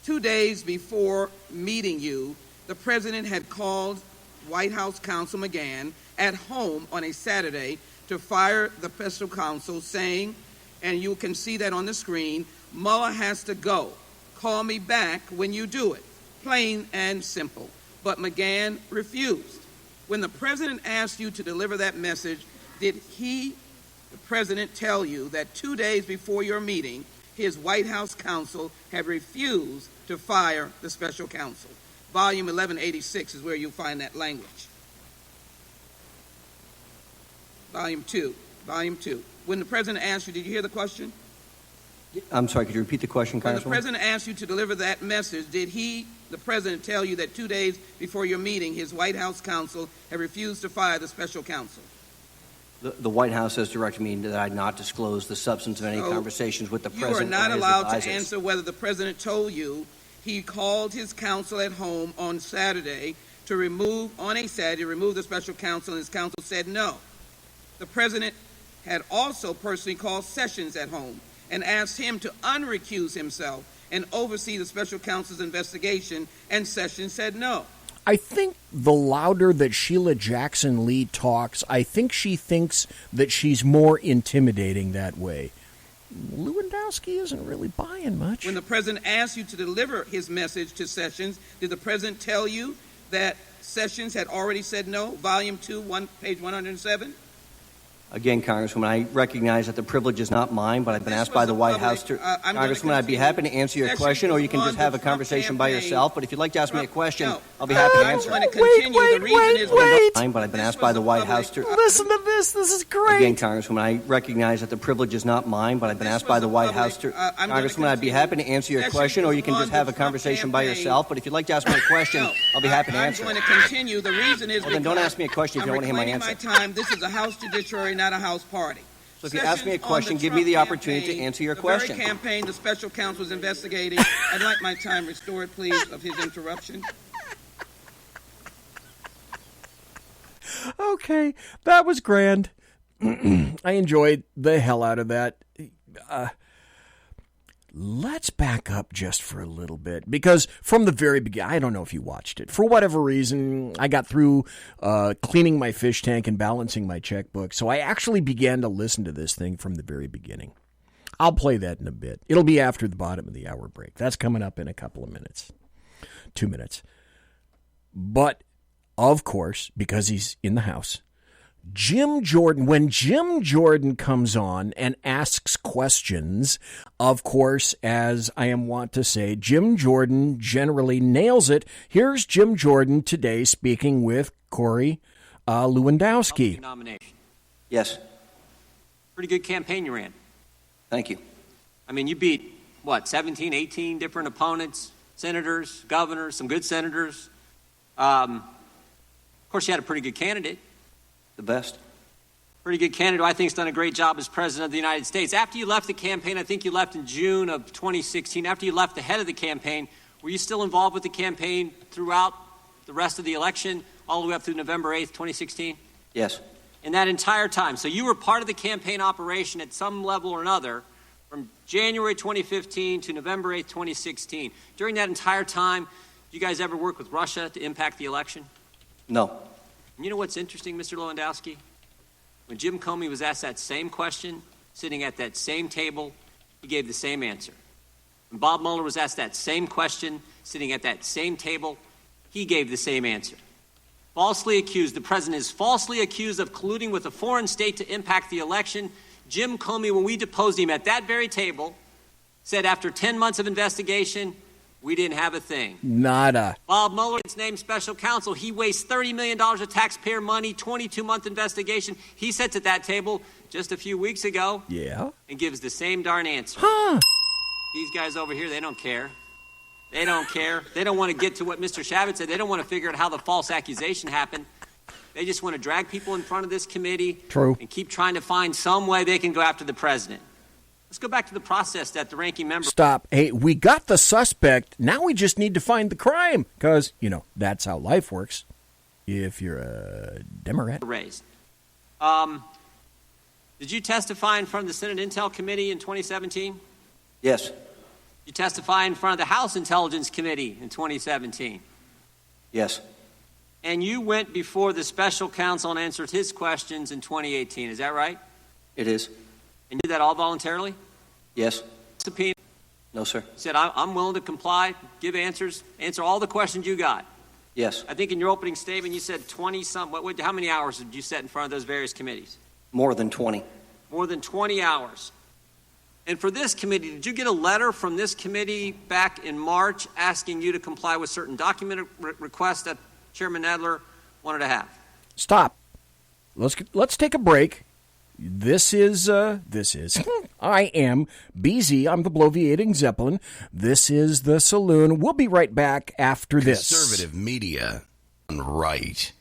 2 days before meeting you, the president had called White House counsel McGahn at home on a Saturday to fire the special counsel, saying, and you can see that on the screen, Mueller has to go. Call me back when you do it. Plain and simple. But McGahn refused. When the president asked you to deliver that message, did he, the president, tell you that 2 days before your meeting, his White House counsel had refused to fire the special counsel? Volume 1186 is where you'll find that language. Volume 2. When the president asked you, did you hear the question? I'm sorry, could you repeat the question, Congresswoman? When the president asked you to deliver that message, did he, the president, tell you that 2 days before your meeting, his White House counsel had refused to fire the special counsel? The White House has directed me that I not disclose the substance of any conversations with the president. You are not or his allowed advisors. to answer whether the president told you he called his counsel at home on Saturday to remove the special counsel, and his counsel said no. The president had also personally called Sessions at home and asked him to unrecuse himself and oversee the special counsel's investigation, and Sessions said no. I think the louder that Sheila Jackson Lee talks, I think she thinks that she's more intimidating that way. Lewandowski isn't really buying much. When the president asked you to deliver his message to Sessions, did the president tell you that Sessions had already said no? Volume 2, page 107? Again, Congresswoman, I recognize that the privilege is not mine, but I've been asked by the White House to... Congresswoman, I'd be happy to answer your question, or you can just have a conversation by yourself. But if you'd like to ask me a question, I'll be happy to answer. Wait. But I've been asked by the White House to... Listen to this. This is great. Again, Congresswoman, I recognize that the privilege is not mine, but I've been asked by the White House to... Congresswoman, I'd be happy to answer your question, or you can just have a conversation by yourself. But if you'd like to ask me a question, I'll be happy to answer. I'm going to continue. The reason is... Well, then don't ask me a question if you don't want to hear my answer. I'm reclaiming my time. This is a House judiciary, not a House party. So if you ask me a question, give me the opportunity to answer your question. The very campaign the special counsel is investigating. I'd like my time restored, please, of his interruption. Okay, that was grand. I enjoyed the hell out of that. Let's back up just for a little bit, because from the very beginning, I don't know if you watched it. For whatever reason, I got through cleaning my fish tank and balancing my checkbook, so I actually began to listen to this thing from the very beginning. I'll play that in a bit. It'll be after the bottom of the hour break. That's coming up in a couple of minutes. 2 minutes. But, of course, because he's in the house, when Jim Jordan comes on and asks questions, of course, as I am wont to say, Jim Jordan generally nails it. Here's Jim Jordan today speaking with Cory Lewandowski. Nomination. Yes. Pretty good campaign you ran. Thank you. I mean, you beat, 17, 18 different opponents, senators, governors, some good senators. Of course, you had a pretty good candidate. The best. Pretty good candidate who I think has done a great job as president of the United States. After you left the campaign, I think you left in June of 2016, after you left the head of the campaign, were you still involved with the campaign throughout the rest of the election, all the way up through November 8th, 2016? Yes. In that entire time. So you were part of the campaign operation at some level or another from January 2015 to November 8th, 2016. During that entire time, did you guys ever work with Russia to impact the election? No. And you know what's interesting, Mr. Lewandowski? When Jim Comey was asked that same question, sitting at that same table, he gave the same answer. When Bob Mueller was asked that same question, sitting at that same table, he gave the same answer. Falsely accused, the president is falsely accused of colluding with a foreign state to impact the election. Jim Comey, when we deposed him at that very table, said after 10 months of investigation, we didn't have a thing. Nada. Bob Mueller gets named special counsel. He wastes $30 million of taxpayer money, 22-month investigation. He sits at that table just a few weeks ago. Yeah. And gives the same darn answer. Huh. These guys over here, they don't care. They don't care. They don't want to get to what Mr. Shavit said. They don't want to figure out how the false accusation happened. They just want to drag people in front of this committee. True. And keep trying to find some way they can go after the president. Let's go back to the process that the ranking member... Stop. Hey, we got the suspect. Now we just need to find the crime. Because, that's how life works. If you're a Demorat. Raised. Did you testify in front of the Senate Intel Committee in 2017? Yes. You testify in front of the House Intelligence Committee in 2017? Yes. And you went before the special counsel and answered his questions in 2018. Is that right? It is. And you did that all voluntarily? Yes. Subpoena? No, sir. You said, I'm willing to comply, give answers, answer all the questions you got. Yes. I think in your opening statement you said 20-some. How many hours did you set in front of those various committees? More than 20. More than 20 hours. And for this committee, did you get a letter from this committee back in March asking you to comply with certain document requests that Chairman Nadler wanted to have? Stop. Let's take a break. This is I am BZ. I'm the bloviating Zeppelin. This is the Saloon. We'll be right back after this. Conservative media. Right.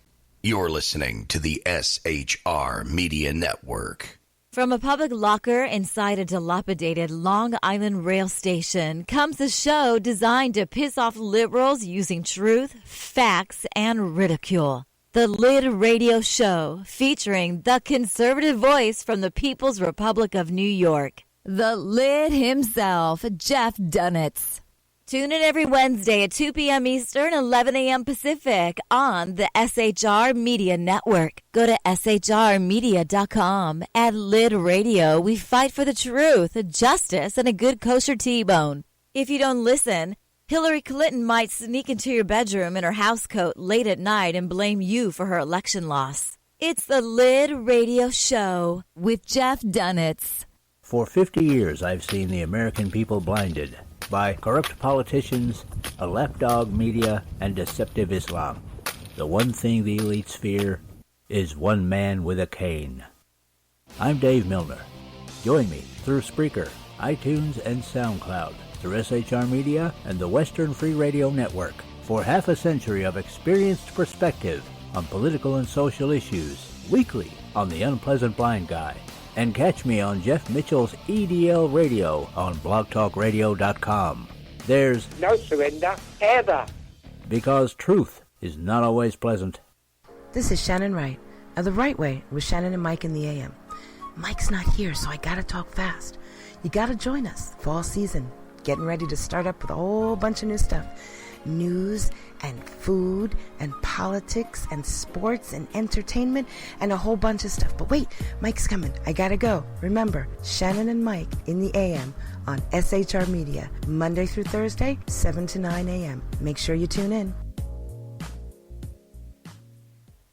You're listening to the SHR Media Network. From a public locker inside a dilapidated Long Island rail station comes a show designed to piss off liberals using truth, facts, and ridicule. The Lid Radio Show, featuring the conservative voice from the People's Republic of New York, the Lid himself, JEFF DUNETZ. Tune in every Wednesday at 2 p.m. Eastern, 11 a.m. Pacific on the SHR Media Network. Go to shrmedia.com. At Lid Radio, we fight for the truth, justice, and a good kosher T-bone. If you don't listen, Hillary Clinton might sneak into your bedroom in her housecoat late at night and blame you for her election loss. It's the Lid Radio Show with JEFF DUNETZ. For 50 years, I've seen the American people blinded by corrupt politicians, a lapdog media, and deceptive Islam. The one thing the elites fear is one man with a cane. I'm Dave Milner. Join me through Spreaker, iTunes, and SoundCloud, through SHR Media and the Western Free Radio Network, for half a century of experienced perspective on political and social issues, weekly on The Unpleasant Blind Guy. And catch me on Jeff Mitchell's EDL Radio on blogtalkradio.com. There's no surrender, ever. Because truth is not always pleasant. This is Shannon Wright of The Right Way with Shannon and Mike in the AM. Mike's not here, so I gotta talk fast. You gotta join us. Fall season. Getting ready to start up with a whole bunch of new stuff. News and food and politics and sports and entertainment and a whole bunch of stuff. But wait, Mike's coming. I gotta go. Remember, Shannon and Mike in the AM on SHR Media, Monday through Thursday, 7 to 9 a.m. Make sure you tune in.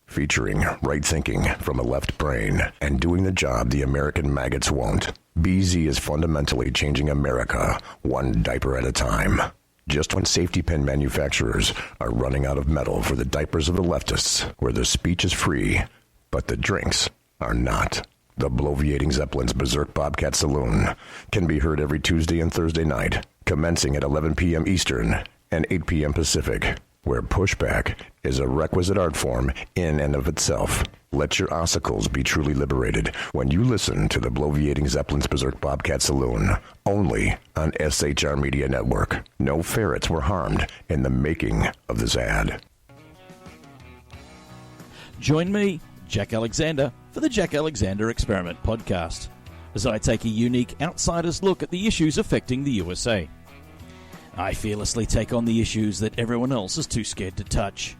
Featuring right thinking from a left brain and doing the job the American maggots won't. BZ is fundamentally changing America, one diaper at a time. Just when safety pin manufacturers are running out of metal for the diapers of the leftists, where the speech is free, but the drinks are not. The bloviating Zeppelin's Berserk Bobcat Saloon can be heard every Tuesday and Thursday night, commencing at 11 p.m. Eastern and 8 p.m. Pacific, where pushback is a requisite art form in and of itself. Let your ossicles be truly liberated when you listen to the bloviating Zeppelin's Berserk Bobcat Saloon, only on SHR Media Network. No ferrets were harmed in the making of this ad. Join me, Jack Alexander, for the Jack Alexander Experiment podcast, as I take a unique outsider's look at the issues affecting the USA. I fearlessly take on the issues that everyone else is too scared to touch.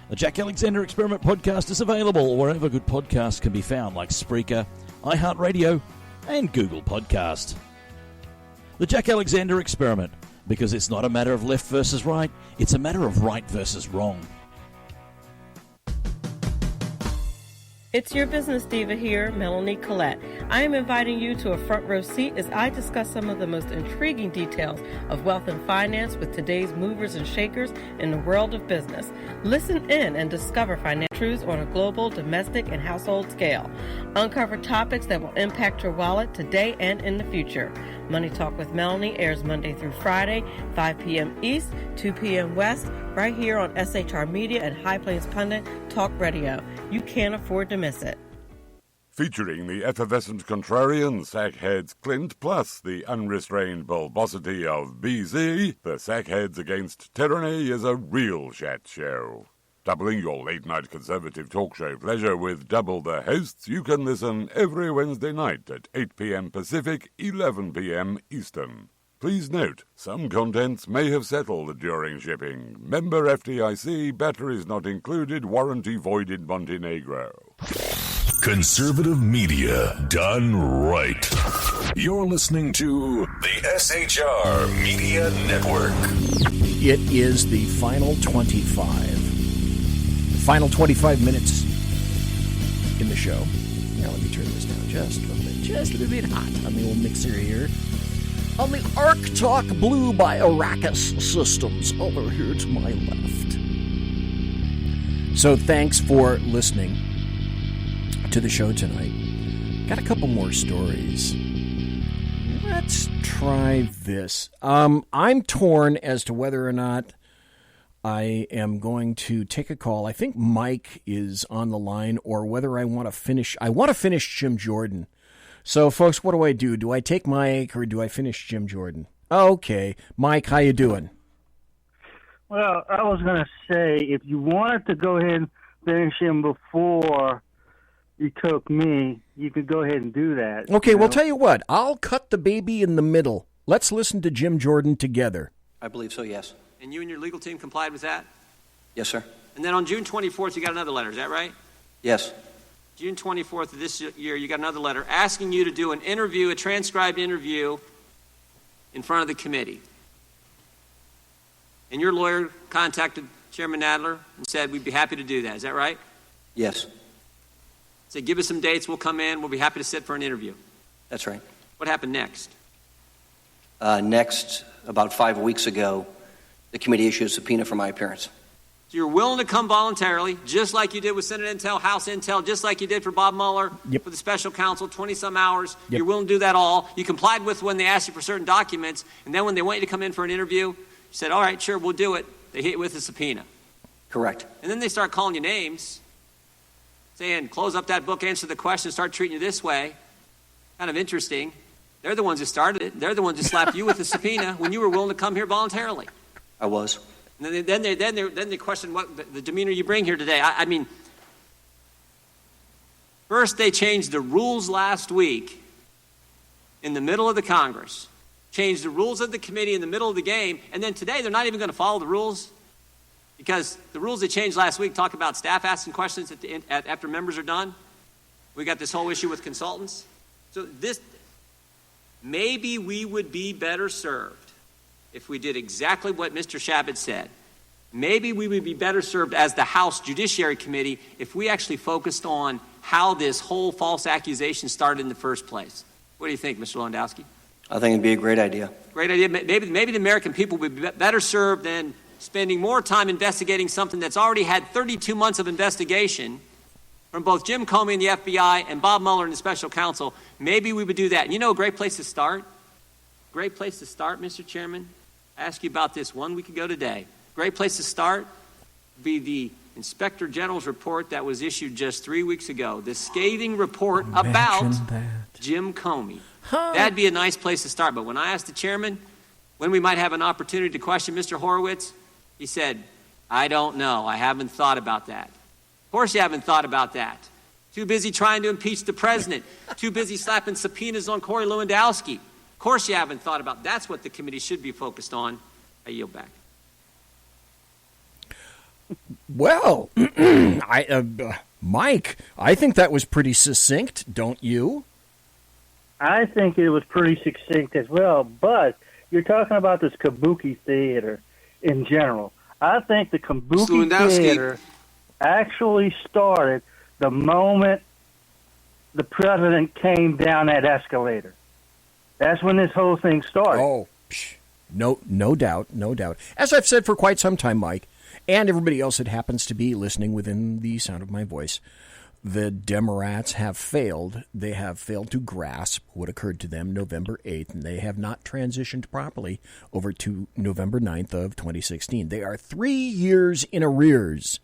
The Jack Alexander Experiment podcast is available wherever good podcasts can be found, like Spreaker, iHeartRadio, and Google Podcast. The Jack Alexander Experiment, because it's not a matter of left versus right, it's a matter of right versus wrong. It's your business diva here, Melanie Collette. I am inviting you to a front row seat as I discuss some of the most intriguing details of wealth and finance with today's movers and shakers in the world of business. Listen in and discover financial truths on a global, domestic, and household scale. Uncover topics that will impact your wallet today and in the future. Money Talk with Melanie airs Monday through Friday, 5 p.m. East, 2 p.m. West, right here on SHR Media and High Plains Pundit Talk Radio. You can't afford to miss it. Featuring the effervescent contrarian Sackheads Clint, plus the unrestrained bulbosity of BZ, the Sackheads Against Tyranny is a real chat show. Doubling your late-night conservative talk show pleasure with double the hosts, you can listen every Wednesday night at 8 p.m. Pacific, 11 p.m. Eastern. Please note, some contents may have settled during shipping. Member FDIC, batteries not included, warranty void in Montenegro. Conservative media done right. You're listening to the SHR Media Network. It is the final 25. The final 25 minutes in the show. Now let me turn this down just a little bit hot on the old mixer here. On the Arctalk Blue by Arrakis Systems over here to my left. So thanks for listening to the show tonight. Got a couple more stories. Let's try this. I'm torn as to whether or not I am going to take a call. I think Mike is on the line, or whether I want to finish. I want to finish Jim Jordan. So, folks, what do? Do I take Mike, or do I finish Jim Jordan? Okay. Mike, how you doing? Well, I was going to say, if you wanted to go ahead and finish him before you took me, you could go ahead and do that. Okay, well, tell you what. I'll cut the baby in the middle. Let's listen to Jim Jordan together. I believe so, yes. And you and your legal team complied with that? Yes, sir. And then on June 24th, you got another letter. Is that right? Yes. June 24th of this year, you got another letter asking you to do an interview, a transcribed interview, in front of the committee. And your lawyer contacted Chairman Nadler and said, we'd be happy to do that. Is that right? Yes. Said, give us some dates, we'll come in, we'll be happy to sit for an interview. That's right. What happened next? Next, about 5 weeks ago, the committee issued a subpoena for my appearance. So you're willing to come voluntarily, just like you did with Senate Intel, House Intel, just like you did for Bob Mueller, for the special counsel, 20-some hours. Yep. You're willing to do that all. You complied with when they asked you for certain documents, and then when they want you to come in for an interview, you said, all right, sure, we'll do it. They hit you with a subpoena. Correct. And then they start calling you names, saying, close up that book, answer the question, start treating you this way. Kind of interesting. They're the ones who started it. They're the ones who slapped you with a subpoena when you were willing to come here voluntarily. I was. And then they question what the demeanor you bring here today. I mean, first they changed the rules last week in the middle of the Congress, changed the rules of the committee in the middle of the game, and then today they're not even going to follow the rules because the rules they changed last week talk about staff asking questions after members are done. We got this whole issue with consultants. So maybe we would be better served if we did exactly what Mr. Shabbat said. Maybe we would be better served as the House Judiciary Committee if we actually focused on how this whole false accusation started in the first place. What do you think, Mr. Lewandowski? I think it'd be a great idea. Great idea. Maybe the American people would be better served than spending more time investigating something that's already had 32 months of investigation from both Jim Comey and the FBI and Bob Mueller and the special counsel. Maybe we would do that. And you know a great place to start? Great place to start, Mr. Chairman? I asked you about this 1 week ago today. Great place to start would be the Inspector General's report that was issued just 3 weeks ago. The scathing report about Jim Comey. That'd be a nice place to start. But when I asked the chairman when we might have an opportunity to question Mr. Horowitz, he said, I don't know. I haven't thought about that. Of course you haven't thought about that. Too busy trying to impeach the president. Too busy slapping subpoenas on Cory Lewandowski. Of course you haven't thought about. That's what the committee should be focused on. I yield back. Well, Mike, I think that was pretty succinct, don't you? I think it was pretty succinct as well, but you're talking about this Kabuki Theater in general. I think the Kabuki Theater actually started the moment the president came down that escalator. That's when this whole thing started. Oh, no doubt. As I've said for quite some time, Mike, and everybody else that happens to be listening within the sound of my voice, the Demorats have failed. They have failed to grasp what occurred to them November 8th, and they have not transitioned properly over to November 9th of 2016. They are 3 years in arrears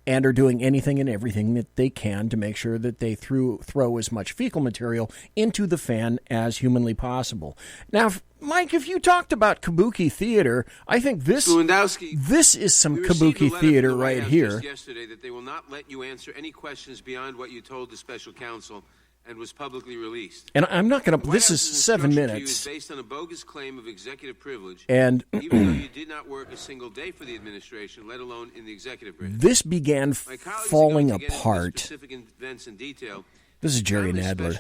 and are doing anything and everything that they can to make sure that they throw as much fecal material into the fan as humanly possible. Now, Mike, if you talked about Kabuki Theater, I think this is some Kabuki Theater right here. Just yesterday that they will not let you answer any questions beyond what you told the special counsel and was publicly released. And I'm not going to. This is 7 minutes. Based on a bogus claim of executive privilege, and even though you did not work a single day for the administration, let alone in the executive branch. This began falling apart. Specific events in detail. This is Jerry Nadler.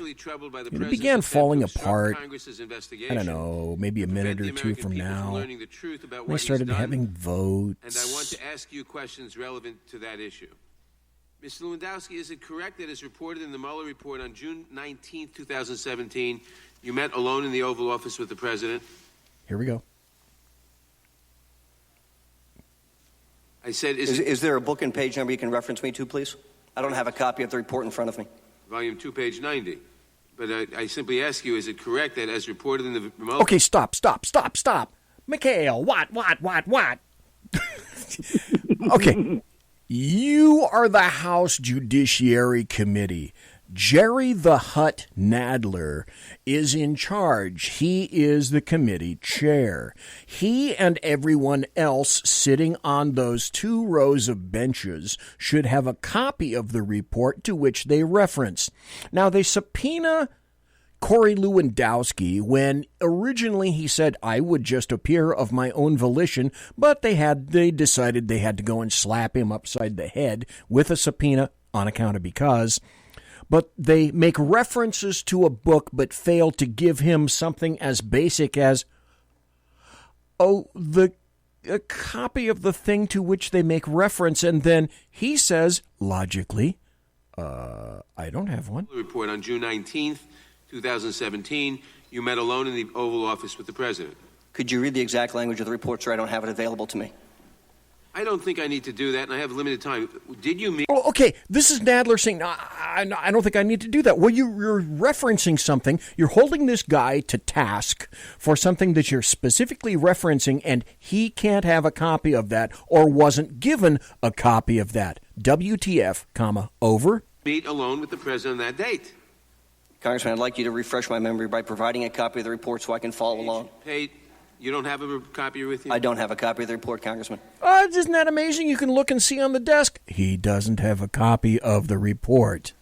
It began falling apart, I don't know, maybe a minute or two from now. They started having votes. And I want to ask you questions relevant to that issue. Mr. Lewandowski, is it correct that as reported in the Mueller report on June 19, 2017, you met alone in the Oval Office with the President? Here we go. I said, is there a book and page number you can reference me to, please? I don't have a copy of the report in front of me. Volume 2, page 90. But I simply ask you, is it correct that as reported in the Mueller... Okay, stop. Mikhail, what? Okay. You are the House Judiciary Committee. Jerry the Hutt Nadler is in charge. He is the committee chair. He and everyone else sitting on those 2 rows of benches should have a copy of the report to which they reference. Now, they subpoena Cory Lewandowski when originally he said, I would just appear of my own volition, but they decided they had to go and slap him upside the head with a subpoena on account of because... But they make references to a book but fail to give him something as basic as, a copy of the thing to which they make reference. And then he says, logically, I don't have one. Report on June 19th, 2017, you met alone in the Oval Office with the President. Could you read the exact language of the report, sir? I don't have it available to me. I don't think I need to do that, and I have limited time. Did you meet... Oh, okay, this is Nadler saying, I don't think I need to do that. Well, you're referencing something. You're holding this guy to task for something that you're specifically referencing, and he can't have a copy of that or wasn't given a copy of that. WTF, over. Meet alone with the President on that date. Congressman, I'd like you to refresh my memory by providing a copy of the report so I can follow along. You don't have a copy with you? I don't have a copy of the report, Congressman. Isn't that amazing? You can look and see on the desk. He doesn't have a copy of the report.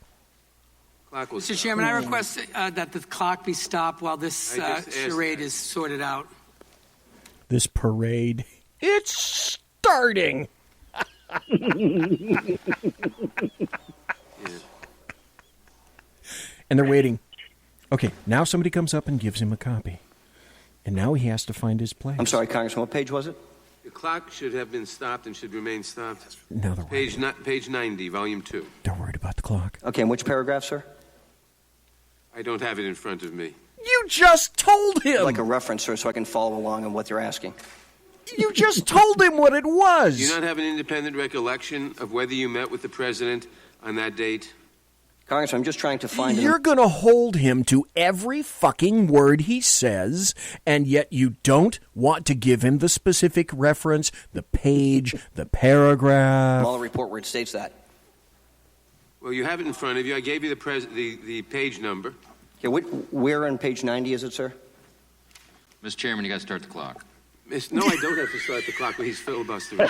Mr. Chairman, I request that the clock be stopped while this charade is sorted out. This parade, it's starting. And they're waiting. Okay, now somebody comes up and gives him a copy. And now he has to find his place. I'm sorry, Congressman, what page was it? The clock should have been stopped and should remain stopped. Now they're page 90, volume 2. Don't worry about the clock. Okay, and which paragraph, sir? I don't have it in front of me. You just told him! Like a reference, sir, so I can follow along on what you're asking. You just told him what it was! Do you not have an independent recollection of whether you met with the President on that date? Congressman, I'm just trying to find... You're going to hold him to every fucking word he says, and yet you don't want to give him the specific reference, the page, the paragraph. Mueller report where it states that. Well, you have it in front of you. I gave you the page number. Okay, where on page 90 is it, sir? Mr. Chairman, you got to start the clock. No, I don't have to start the clock when he's filibustering.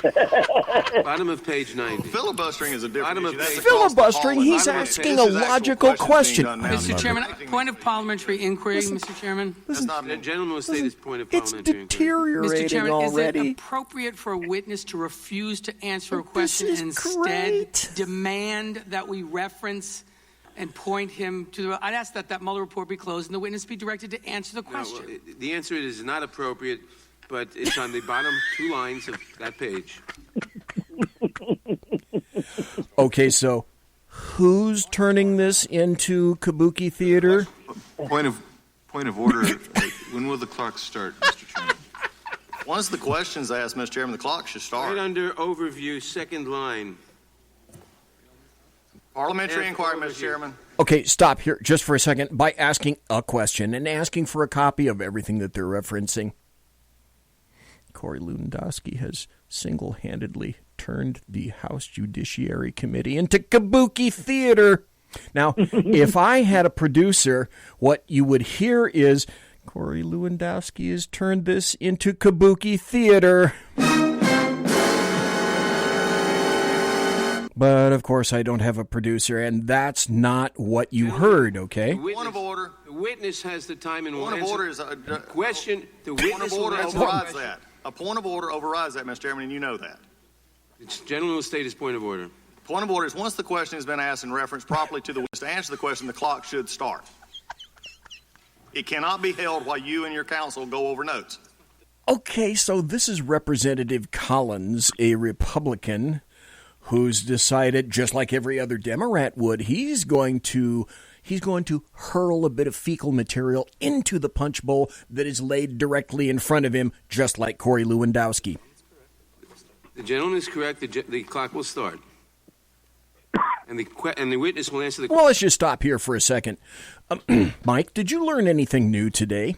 Bottom of page 90. Filibustering is a different issue. Filibustering? He's asking a logical question. Mr. Chairman, point of parliamentary inquiry, Mr. Chairman. The gentleman will say this point of parliamentary inquiry. It's deteriorating Mr. Chairman, already. Is it appropriate for a witness to refuse to answer a question and instead demand that we reference and point him to the... I'd ask that Mueller report be closed and the witness be directed to answer the question. No, well, the answer is not appropriate, but it's on the bottom 2 lines of that page. Okay, so who's turning this into Kabuki Theater? Point of order. When will the clock start, Mr. Chairman? Once the questions I asked, Mr. Chairman, the clock should start. Right under overview, second line. Parliamentary inquiry, Mr. Chairman. Okay, stop here just for a second by asking a question and asking for a copy of everything that they're referencing. Cory Lewandowski has single-handedly turned the House Judiciary Committee into Kabuki Theater. Now, if I had a producer, what you would hear is, Cory Lewandowski has turned this into Kabuki Theater. But, of course, I don't have a producer, and that's not what you heard, okay? Point of order. The witness has the time and will Point of answer. order is a question. The point witness of will order answer the overrides question. that. A point of order overrides that, Mr. Chairman, and you know that. The gentleman will state his point of order. Point of order is once the question has been asked and referenced properly to the witness to answer the question, the clock should start. It cannot be held while you and your counsel go over notes. Okay, so this is Representative Collins, a Republican, who's decided, just like every other Demorat would, he's going to hurl a bit of fecal material into the punch bowl that is laid directly in front of him, just like Cory Lewandowski. The gentleman is correct. The clock will start. And the witness will answer the question. Well, let's just stop here for a second. Mike, did you learn anything new today?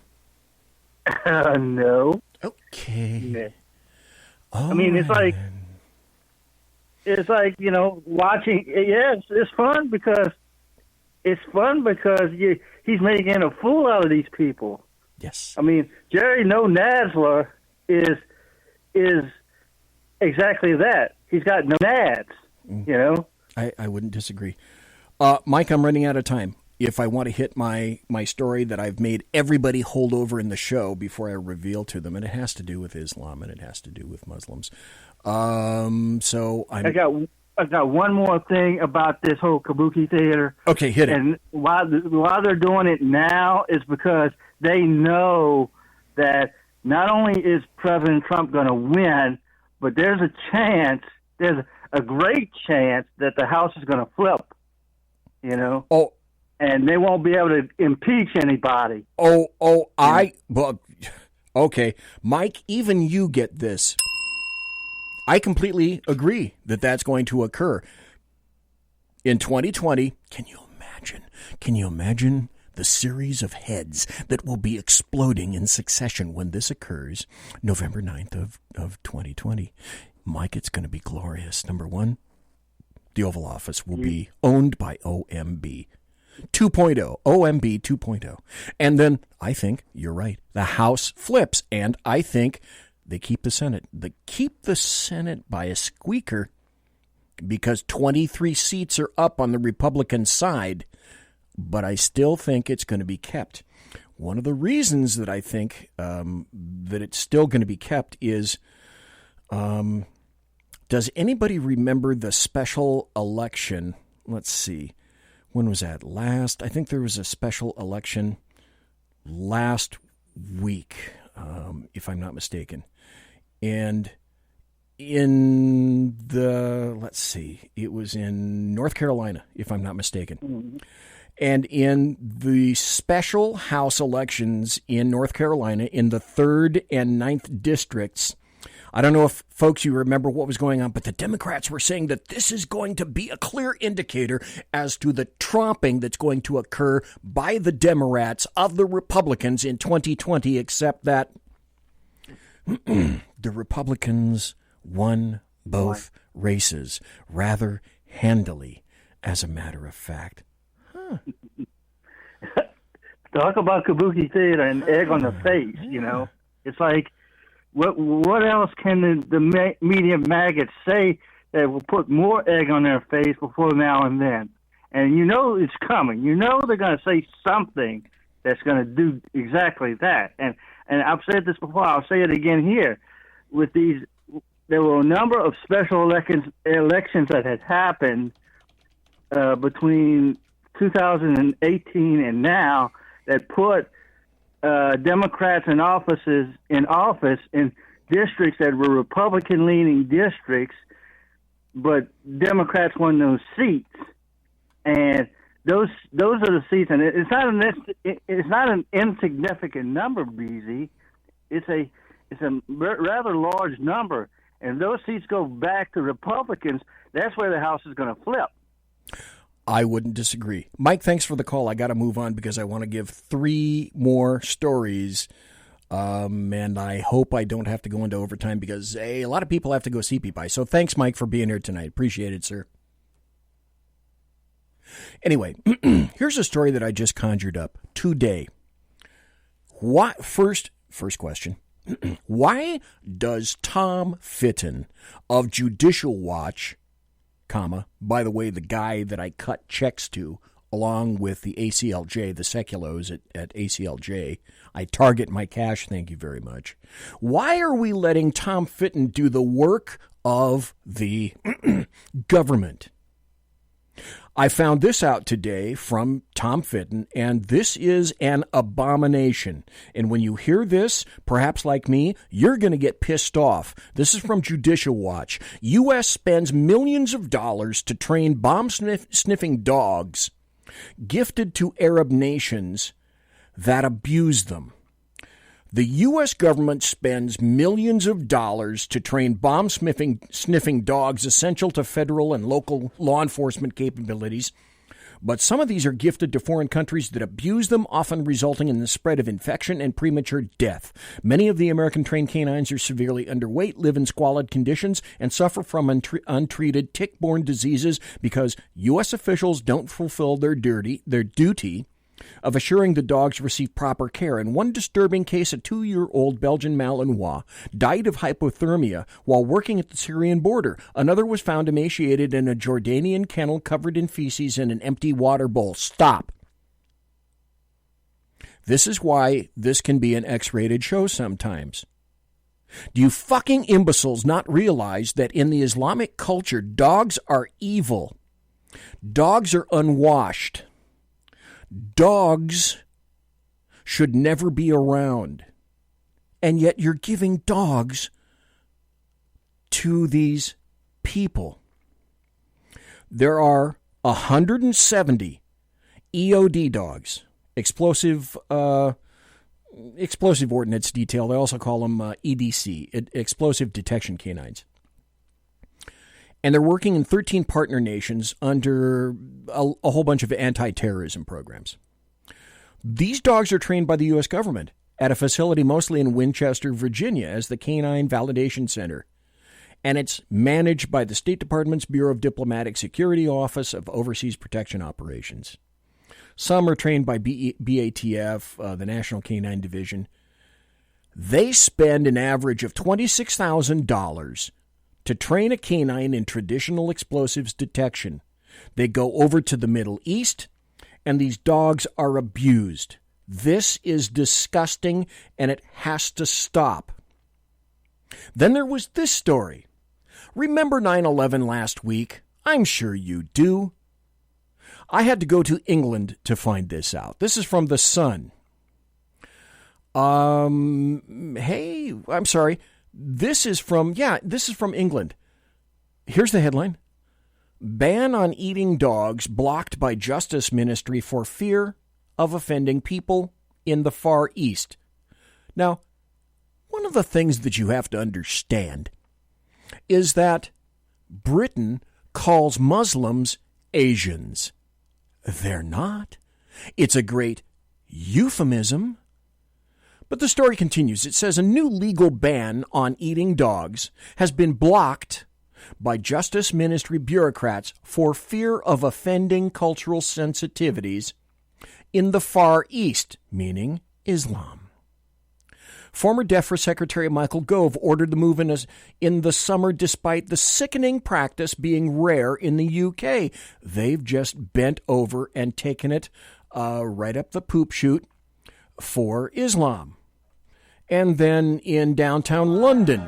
No. Okay. Yeah. I mean, it's like, watching. Yes, it's fun because he's making a fool out of these people. Yes. I mean, Jerry No Nadsler is exactly that. He's got no nads, you know. I wouldn't disagree. Mike, I'm running out of time. If I want to hit my story that I've made everybody hold over in the show before I reveal to them, and it has to do with Islam and it has to do with Muslims. So I got one more thing about this whole Kabuki Theater. Okay, hit it. And why they're doing it now is because they know that not only is President Trump going to win, but there's a great chance that the House is going to flip, you know? Oh. And they won't be able to impeach anybody. Okay. Mike, even you get this. I completely agree that that's going to occur. In 2020, can you imagine the series of heads that will be exploding in succession when this occurs, November 9th of 2020? Mike, it's going to be glorious. Number one, the Oval Office will be owned by OMB 2.0, OMB 2.0. And then I think you're right. The House flips, and I think they keep the Senate. They keep the Senate by a squeaker because 23 seats are up on the Republican side, but I still think it's going to be kept. One of the reasons that I think that it's still going to be kept is, does anybody remember the special election? Let's see. When was that? I think there was a special election last week, if I'm not mistaken. And it was in North Carolina, if I'm not mistaken. Mm-hmm. And in the special House elections in North Carolina, in the 3rd and 9th districts, I don't know if, folks, you remember what was going on, but the Democrats were saying that this is going to be a clear indicator as to the tromping that's going to occur by the Democrats of the Republicans in 2020, except that the Republicans won both races rather handily, as a matter of fact. Talk about Kabuki Theater and egg on the face, you know. It's like, what else can the media maggots say that will put more egg on their face before now and then? And you know it's coming. You know they're going to say something that's going to do exactly that. And I've said this before. I'll say it again here. With these, there were a number of special elections that had happened between 2018 and now that put Democrats in office in districts that were Republican-leaning districts, but Democrats won those seats, and those are the seats. And it's not an insignificant number, BZ. It's a rather large number, and those seats go back to Republicans. That's where the House is going to flip. I wouldn't disagree. Mike, thanks for the call. I got to move on because I want to give 3 more stories. And I hope I don't have to go into overtime because a lot of people have to go see people. So thanks, Mike, for being here tonight. Appreciate it, sir. Anyway, here's a story that I just conjured up today. First question. Why does Tom Fitton of Judicial Watch, by the way, the guy that I cut checks to, along with the ACLJ, the seculos at ACLJ, I target my cash, thank you very much. Why are we letting Tom Fitton do the work of the government? I found this out today from Tom Fitton, and this is an abomination. And when you hear this, perhaps like me, you're going to get pissed off. This is from Judicial Watch. U.S. spends millions of dollars to train bomb-sniffing dogs gifted to Arab nations that abuse them. The U.S. government spends millions of dollars to train bomb-sniffing dogs essential to federal and local law enforcement capabilities, but some of these are gifted to foreign countries that abuse them, often resulting in the spread of infection and premature death. Many of the American-trained canines are severely underweight, live in squalid conditions, and suffer from untreated tick-borne diseases because U.S. officials don't fulfill their duty of assuring the dogs receive proper care. In one disturbing case, a 2-year-old Belgian Malinois died of hypothermia while working at the Syrian border. Another was found emaciated in a Jordanian kennel covered in feces in an empty water bowl. Stop. This is why this can be an X-rated show sometimes. Do you fucking imbeciles not realize that in the Islamic culture, dogs are evil? Dogs are unwashed. Dogs should never be around. And yet you're giving dogs to these people. There are 170 EOD dogs, explosive ordnance detail. They also call them EDC, explosive detection canines. And they're working in 13 partner nations under a whole bunch of anti-terrorism programs. These dogs are trained by the U.S. government at a facility mostly in Winchester, Virginia, as the Canine Validation Center. And it's managed by the State Department's Bureau of Diplomatic Security Office of Overseas Protection Operations. Some are trained by BATF, the National Canine Division. They spend an average of $26,000 to train a canine in traditional explosives detection. They go over to the Middle East, and these dogs are abused. This is disgusting, and it has to stop. Then there was this story. Remember 9/11 last week? I'm sure you do. I had to go to England to find this out. This is from The Sun. Hey, I'm sorry. This is from England. Here's the headline. Ban on eating dogs blocked by Justice Ministry for fear of offending people in the Far East. Now, one of the things that you have to understand is that Britain calls Muslims Asians. They're not. It's a great euphemism. But the story continues. It says a new legal ban on eating dogs has been blocked by Justice Ministry bureaucrats for fear of offending cultural sensitivities in the Far East, meaning Islam. Former DEFRA Secretary Michael Gove ordered the move in the summer despite the sickening practice being rare in the UK. They've just bent over and taken it right up the poop chute for Islam. And then in downtown London,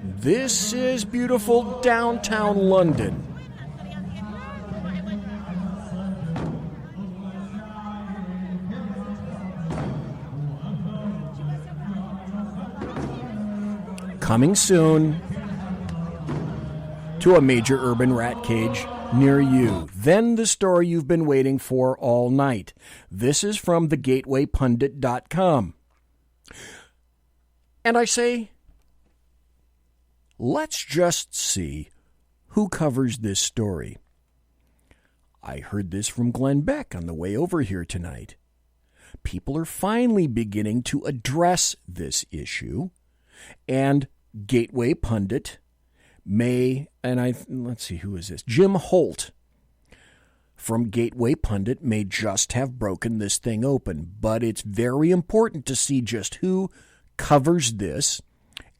this is beautiful downtown London. Coming soon to a major urban rat cage near you. Then the story you've been waiting for all night. This is from thegatewaypundit.com. And I say, let's just see who covers this story. I heard this from Glenn Beck on the way over here tonight. People are finally beginning to address this issue, and Gateway Pundit let's see, who is this? Jim Holt from Gateway Pundit may just have broken this thing open, but it's very important to see just who covers this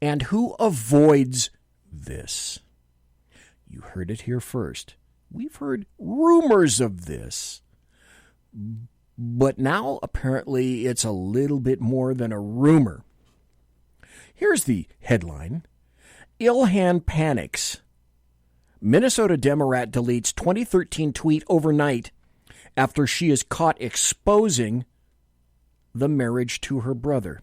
and who avoids this. You heard it here first. We've heard rumors of this, but now apparently it's a little bit more than a rumor. Here's the headline. Ilhan panics. Minnesota Demorat deletes 2013 tweet overnight after she is caught exposing the marriage to her brother.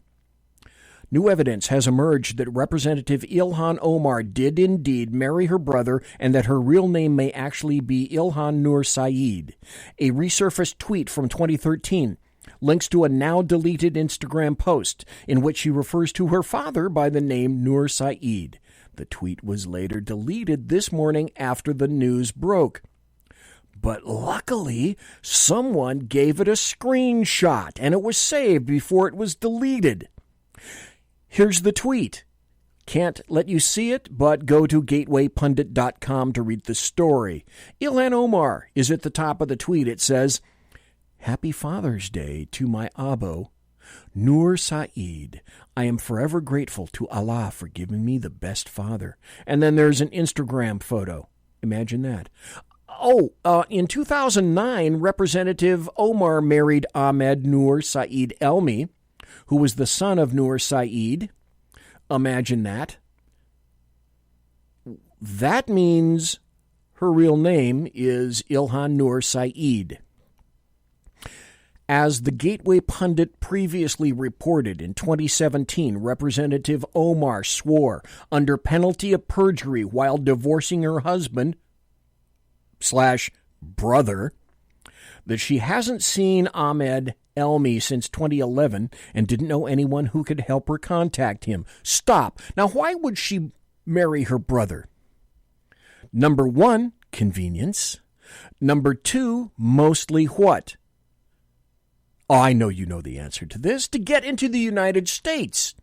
New evidence has emerged that Representative Ilhan OMAR did indeed marry her brother and that her real name may actually be Ilhan Noor Saeed. A resurfaced tweet from 2013 links to a now-deleted Instagram post in which she refers to her father by the name Noor Saeed. The tweet was later deleted this morning after the news broke. But luckily, someone gave it a screenshot, and it was saved before it was deleted. Here's the tweet. Can't let you see it, but go to gatewaypundit.com to read the story. Ilhan OMAR is at the top of the tweet. It says, Happy Father's Day to my Abo, Noor Saeed. I am forever grateful to Allah for giving me the best father. And then there's an Instagram photo. Imagine that. In 2009, Representative OMAR married Ahmed Noor Saeed Elmi, who was the son of Noor Saeed. Imagine that. That means her real name is Ilhan Noor Saeed. As the Gateway Pundit previously reported in 2017, Representative OMAR swore under penalty of perjury while divorcing her husband / brother that she hasn't seen Ahmed Elmi since 2011 and didn't know anyone who could help her contact him. Stop. Now, why would she marry her brother? Number 1, convenience. Number 2, mostly what? Oh, I know you know the answer to this. To get into the United States.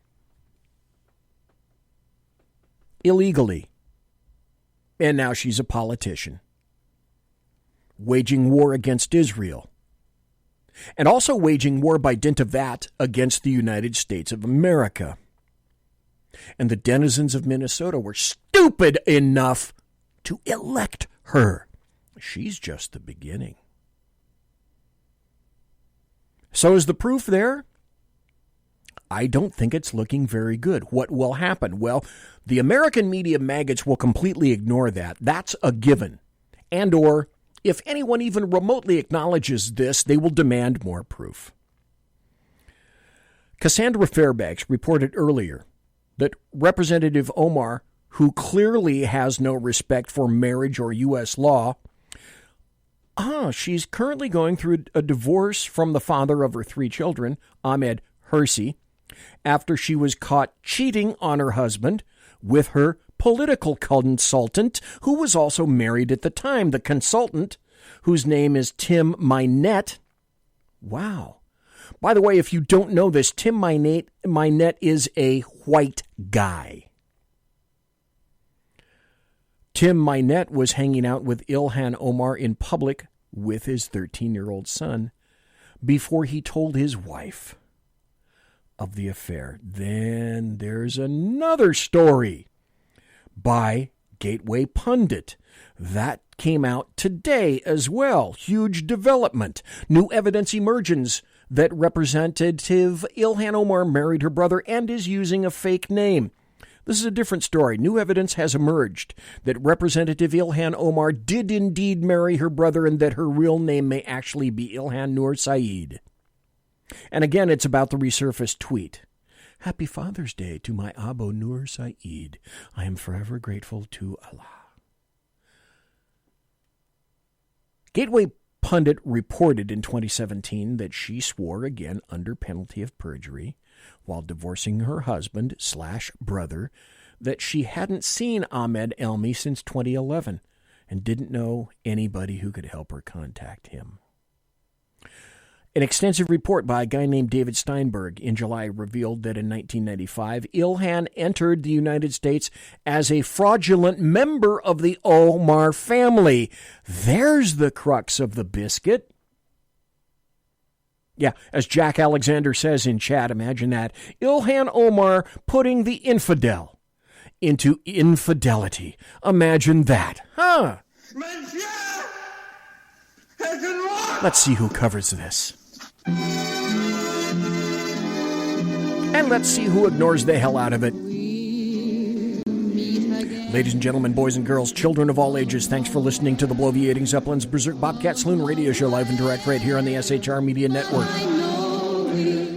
Illegally. And now she's a politician. Waging war against Israel. And also waging war by dint of that against the United States of America. And the denizens of Minnesota were stupid enough to elect her. She's just the beginning. So is the proof there? I don't think it's looking very good. What will happen? Well, the American media maggots will completely ignore that. That's a given. And or, if anyone even remotely acknowledges this, they will demand more proof. Cassandra Fairbanks reported earlier that Representative OMAR, who clearly has no respect for marriage or U.S. law, she's currently going through a divorce from the father of her 3 children, Ahmed Hersey, after she was caught cheating on her husband with her political consultant, who was also married at the time. The consultant, whose name is Tim Mynett. Wow. By the way, if you don't know this, Tim Mynett is a white guy. Tim Mynett was hanging out with Ilhan OMAR in public with his 13-year-old son before he told his wife of the affair. Then there's another story by Gateway Pundit. That came out today as well. Huge development. New evidence emerges that Representative Ilhan OMAR married her brother and is using a fake name. This is a different story. New evidence has emerged that Representative Ilhan OMAR did indeed marry her brother and that her real name may actually be Ilhan Noor Saeed. And again, it's about the resurfaced tweet. Happy Father's Day to my Abo Noor Saeed. I am forever grateful to Allah. Gateway Pundit reported in 2017 that she swore again under penalty of perjury while divorcing her husband / brother that she hadn't seen Ahmed Elmi since 2011 and didn't know anybody who could help her contact him. An extensive report by a guy named David Steinberg in July revealed that in 1995, Ilhan entered the United States as a fraudulent member of the Omar family. There's the crux of the biscuit. Yeah, as Jack Alexander says in chat, imagine that. Ilhan Omar putting the infidel into infidelity. Imagine that. Huh? Let's see who covers this. And let's see who ignores the hell out of it. Ladies and gentlemen, boys and girls, children of all ages, thanks for listening to the Bloviating Zeppelin's Berserk Bobcat Saloon radio show live and direct right here on the SHR Media Network.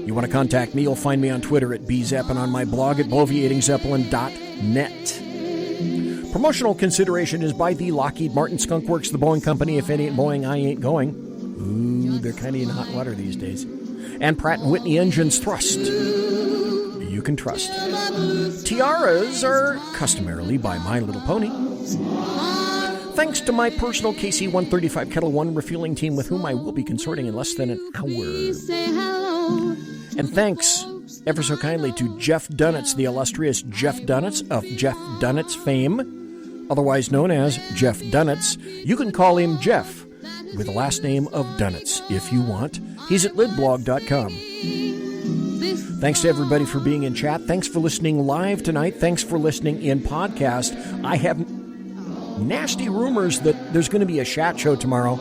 You want to contact me, you'll find me on Twitter at bzepp and on my blog at bloviatingzeppelin.net. Promotional consideration is by the Lockheed Martin Skunk Works, the Boeing Company. If it ain't Boeing, I ain't going. Ooh, they're kind of in hot water these days. And Pratt & Whitney Engines Thrust. You can trust. Tiaras are customarily by My Little Pony. Thanks to my personal KC-135 Kettle One refueling team with whom I will be consorting in less than an hour. And thanks ever so kindly to Jeff Dunetz, the illustrious Jeff Dunetz of Jeff Dunetz fame, otherwise known as Jeff Dunetz. You can call him Jeff with the last name of Dunetz if you want. He's at lidblog.com. Thanks to everybody for being in chat. Thanks for listening live tonight. Thanks for listening in podcast. I have nasty rumors that there's going to be a chat show tomorrow.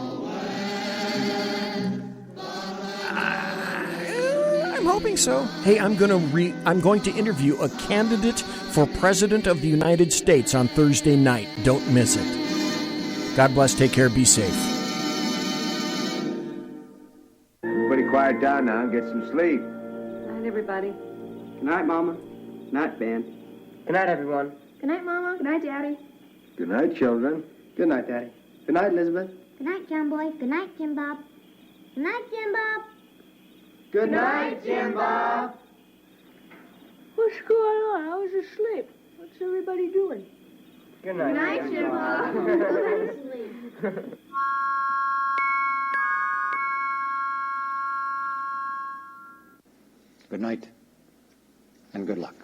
I'm hoping so. Hey, I'm going to interview a candidate for President of the United States on Thursday night. Don't miss it. God bless. Take care. Be safe. Everybody quiet down now and get some sleep. Good night, everybody. Good night, Mama. Good night, Ben. Good night, everyone. Good night, Mama. Good night, Daddy. Good night, children. Good night, Daddy. Good night, Elizabeth. Good night, John Boy. Good night, Jim Bob. Good night, Jim Bob. Good night, Jim Bob. What's going on? I was asleep. What's everybody doing? Good night, Good night, Jim Bob. Go to sleep. Good night, and good luck.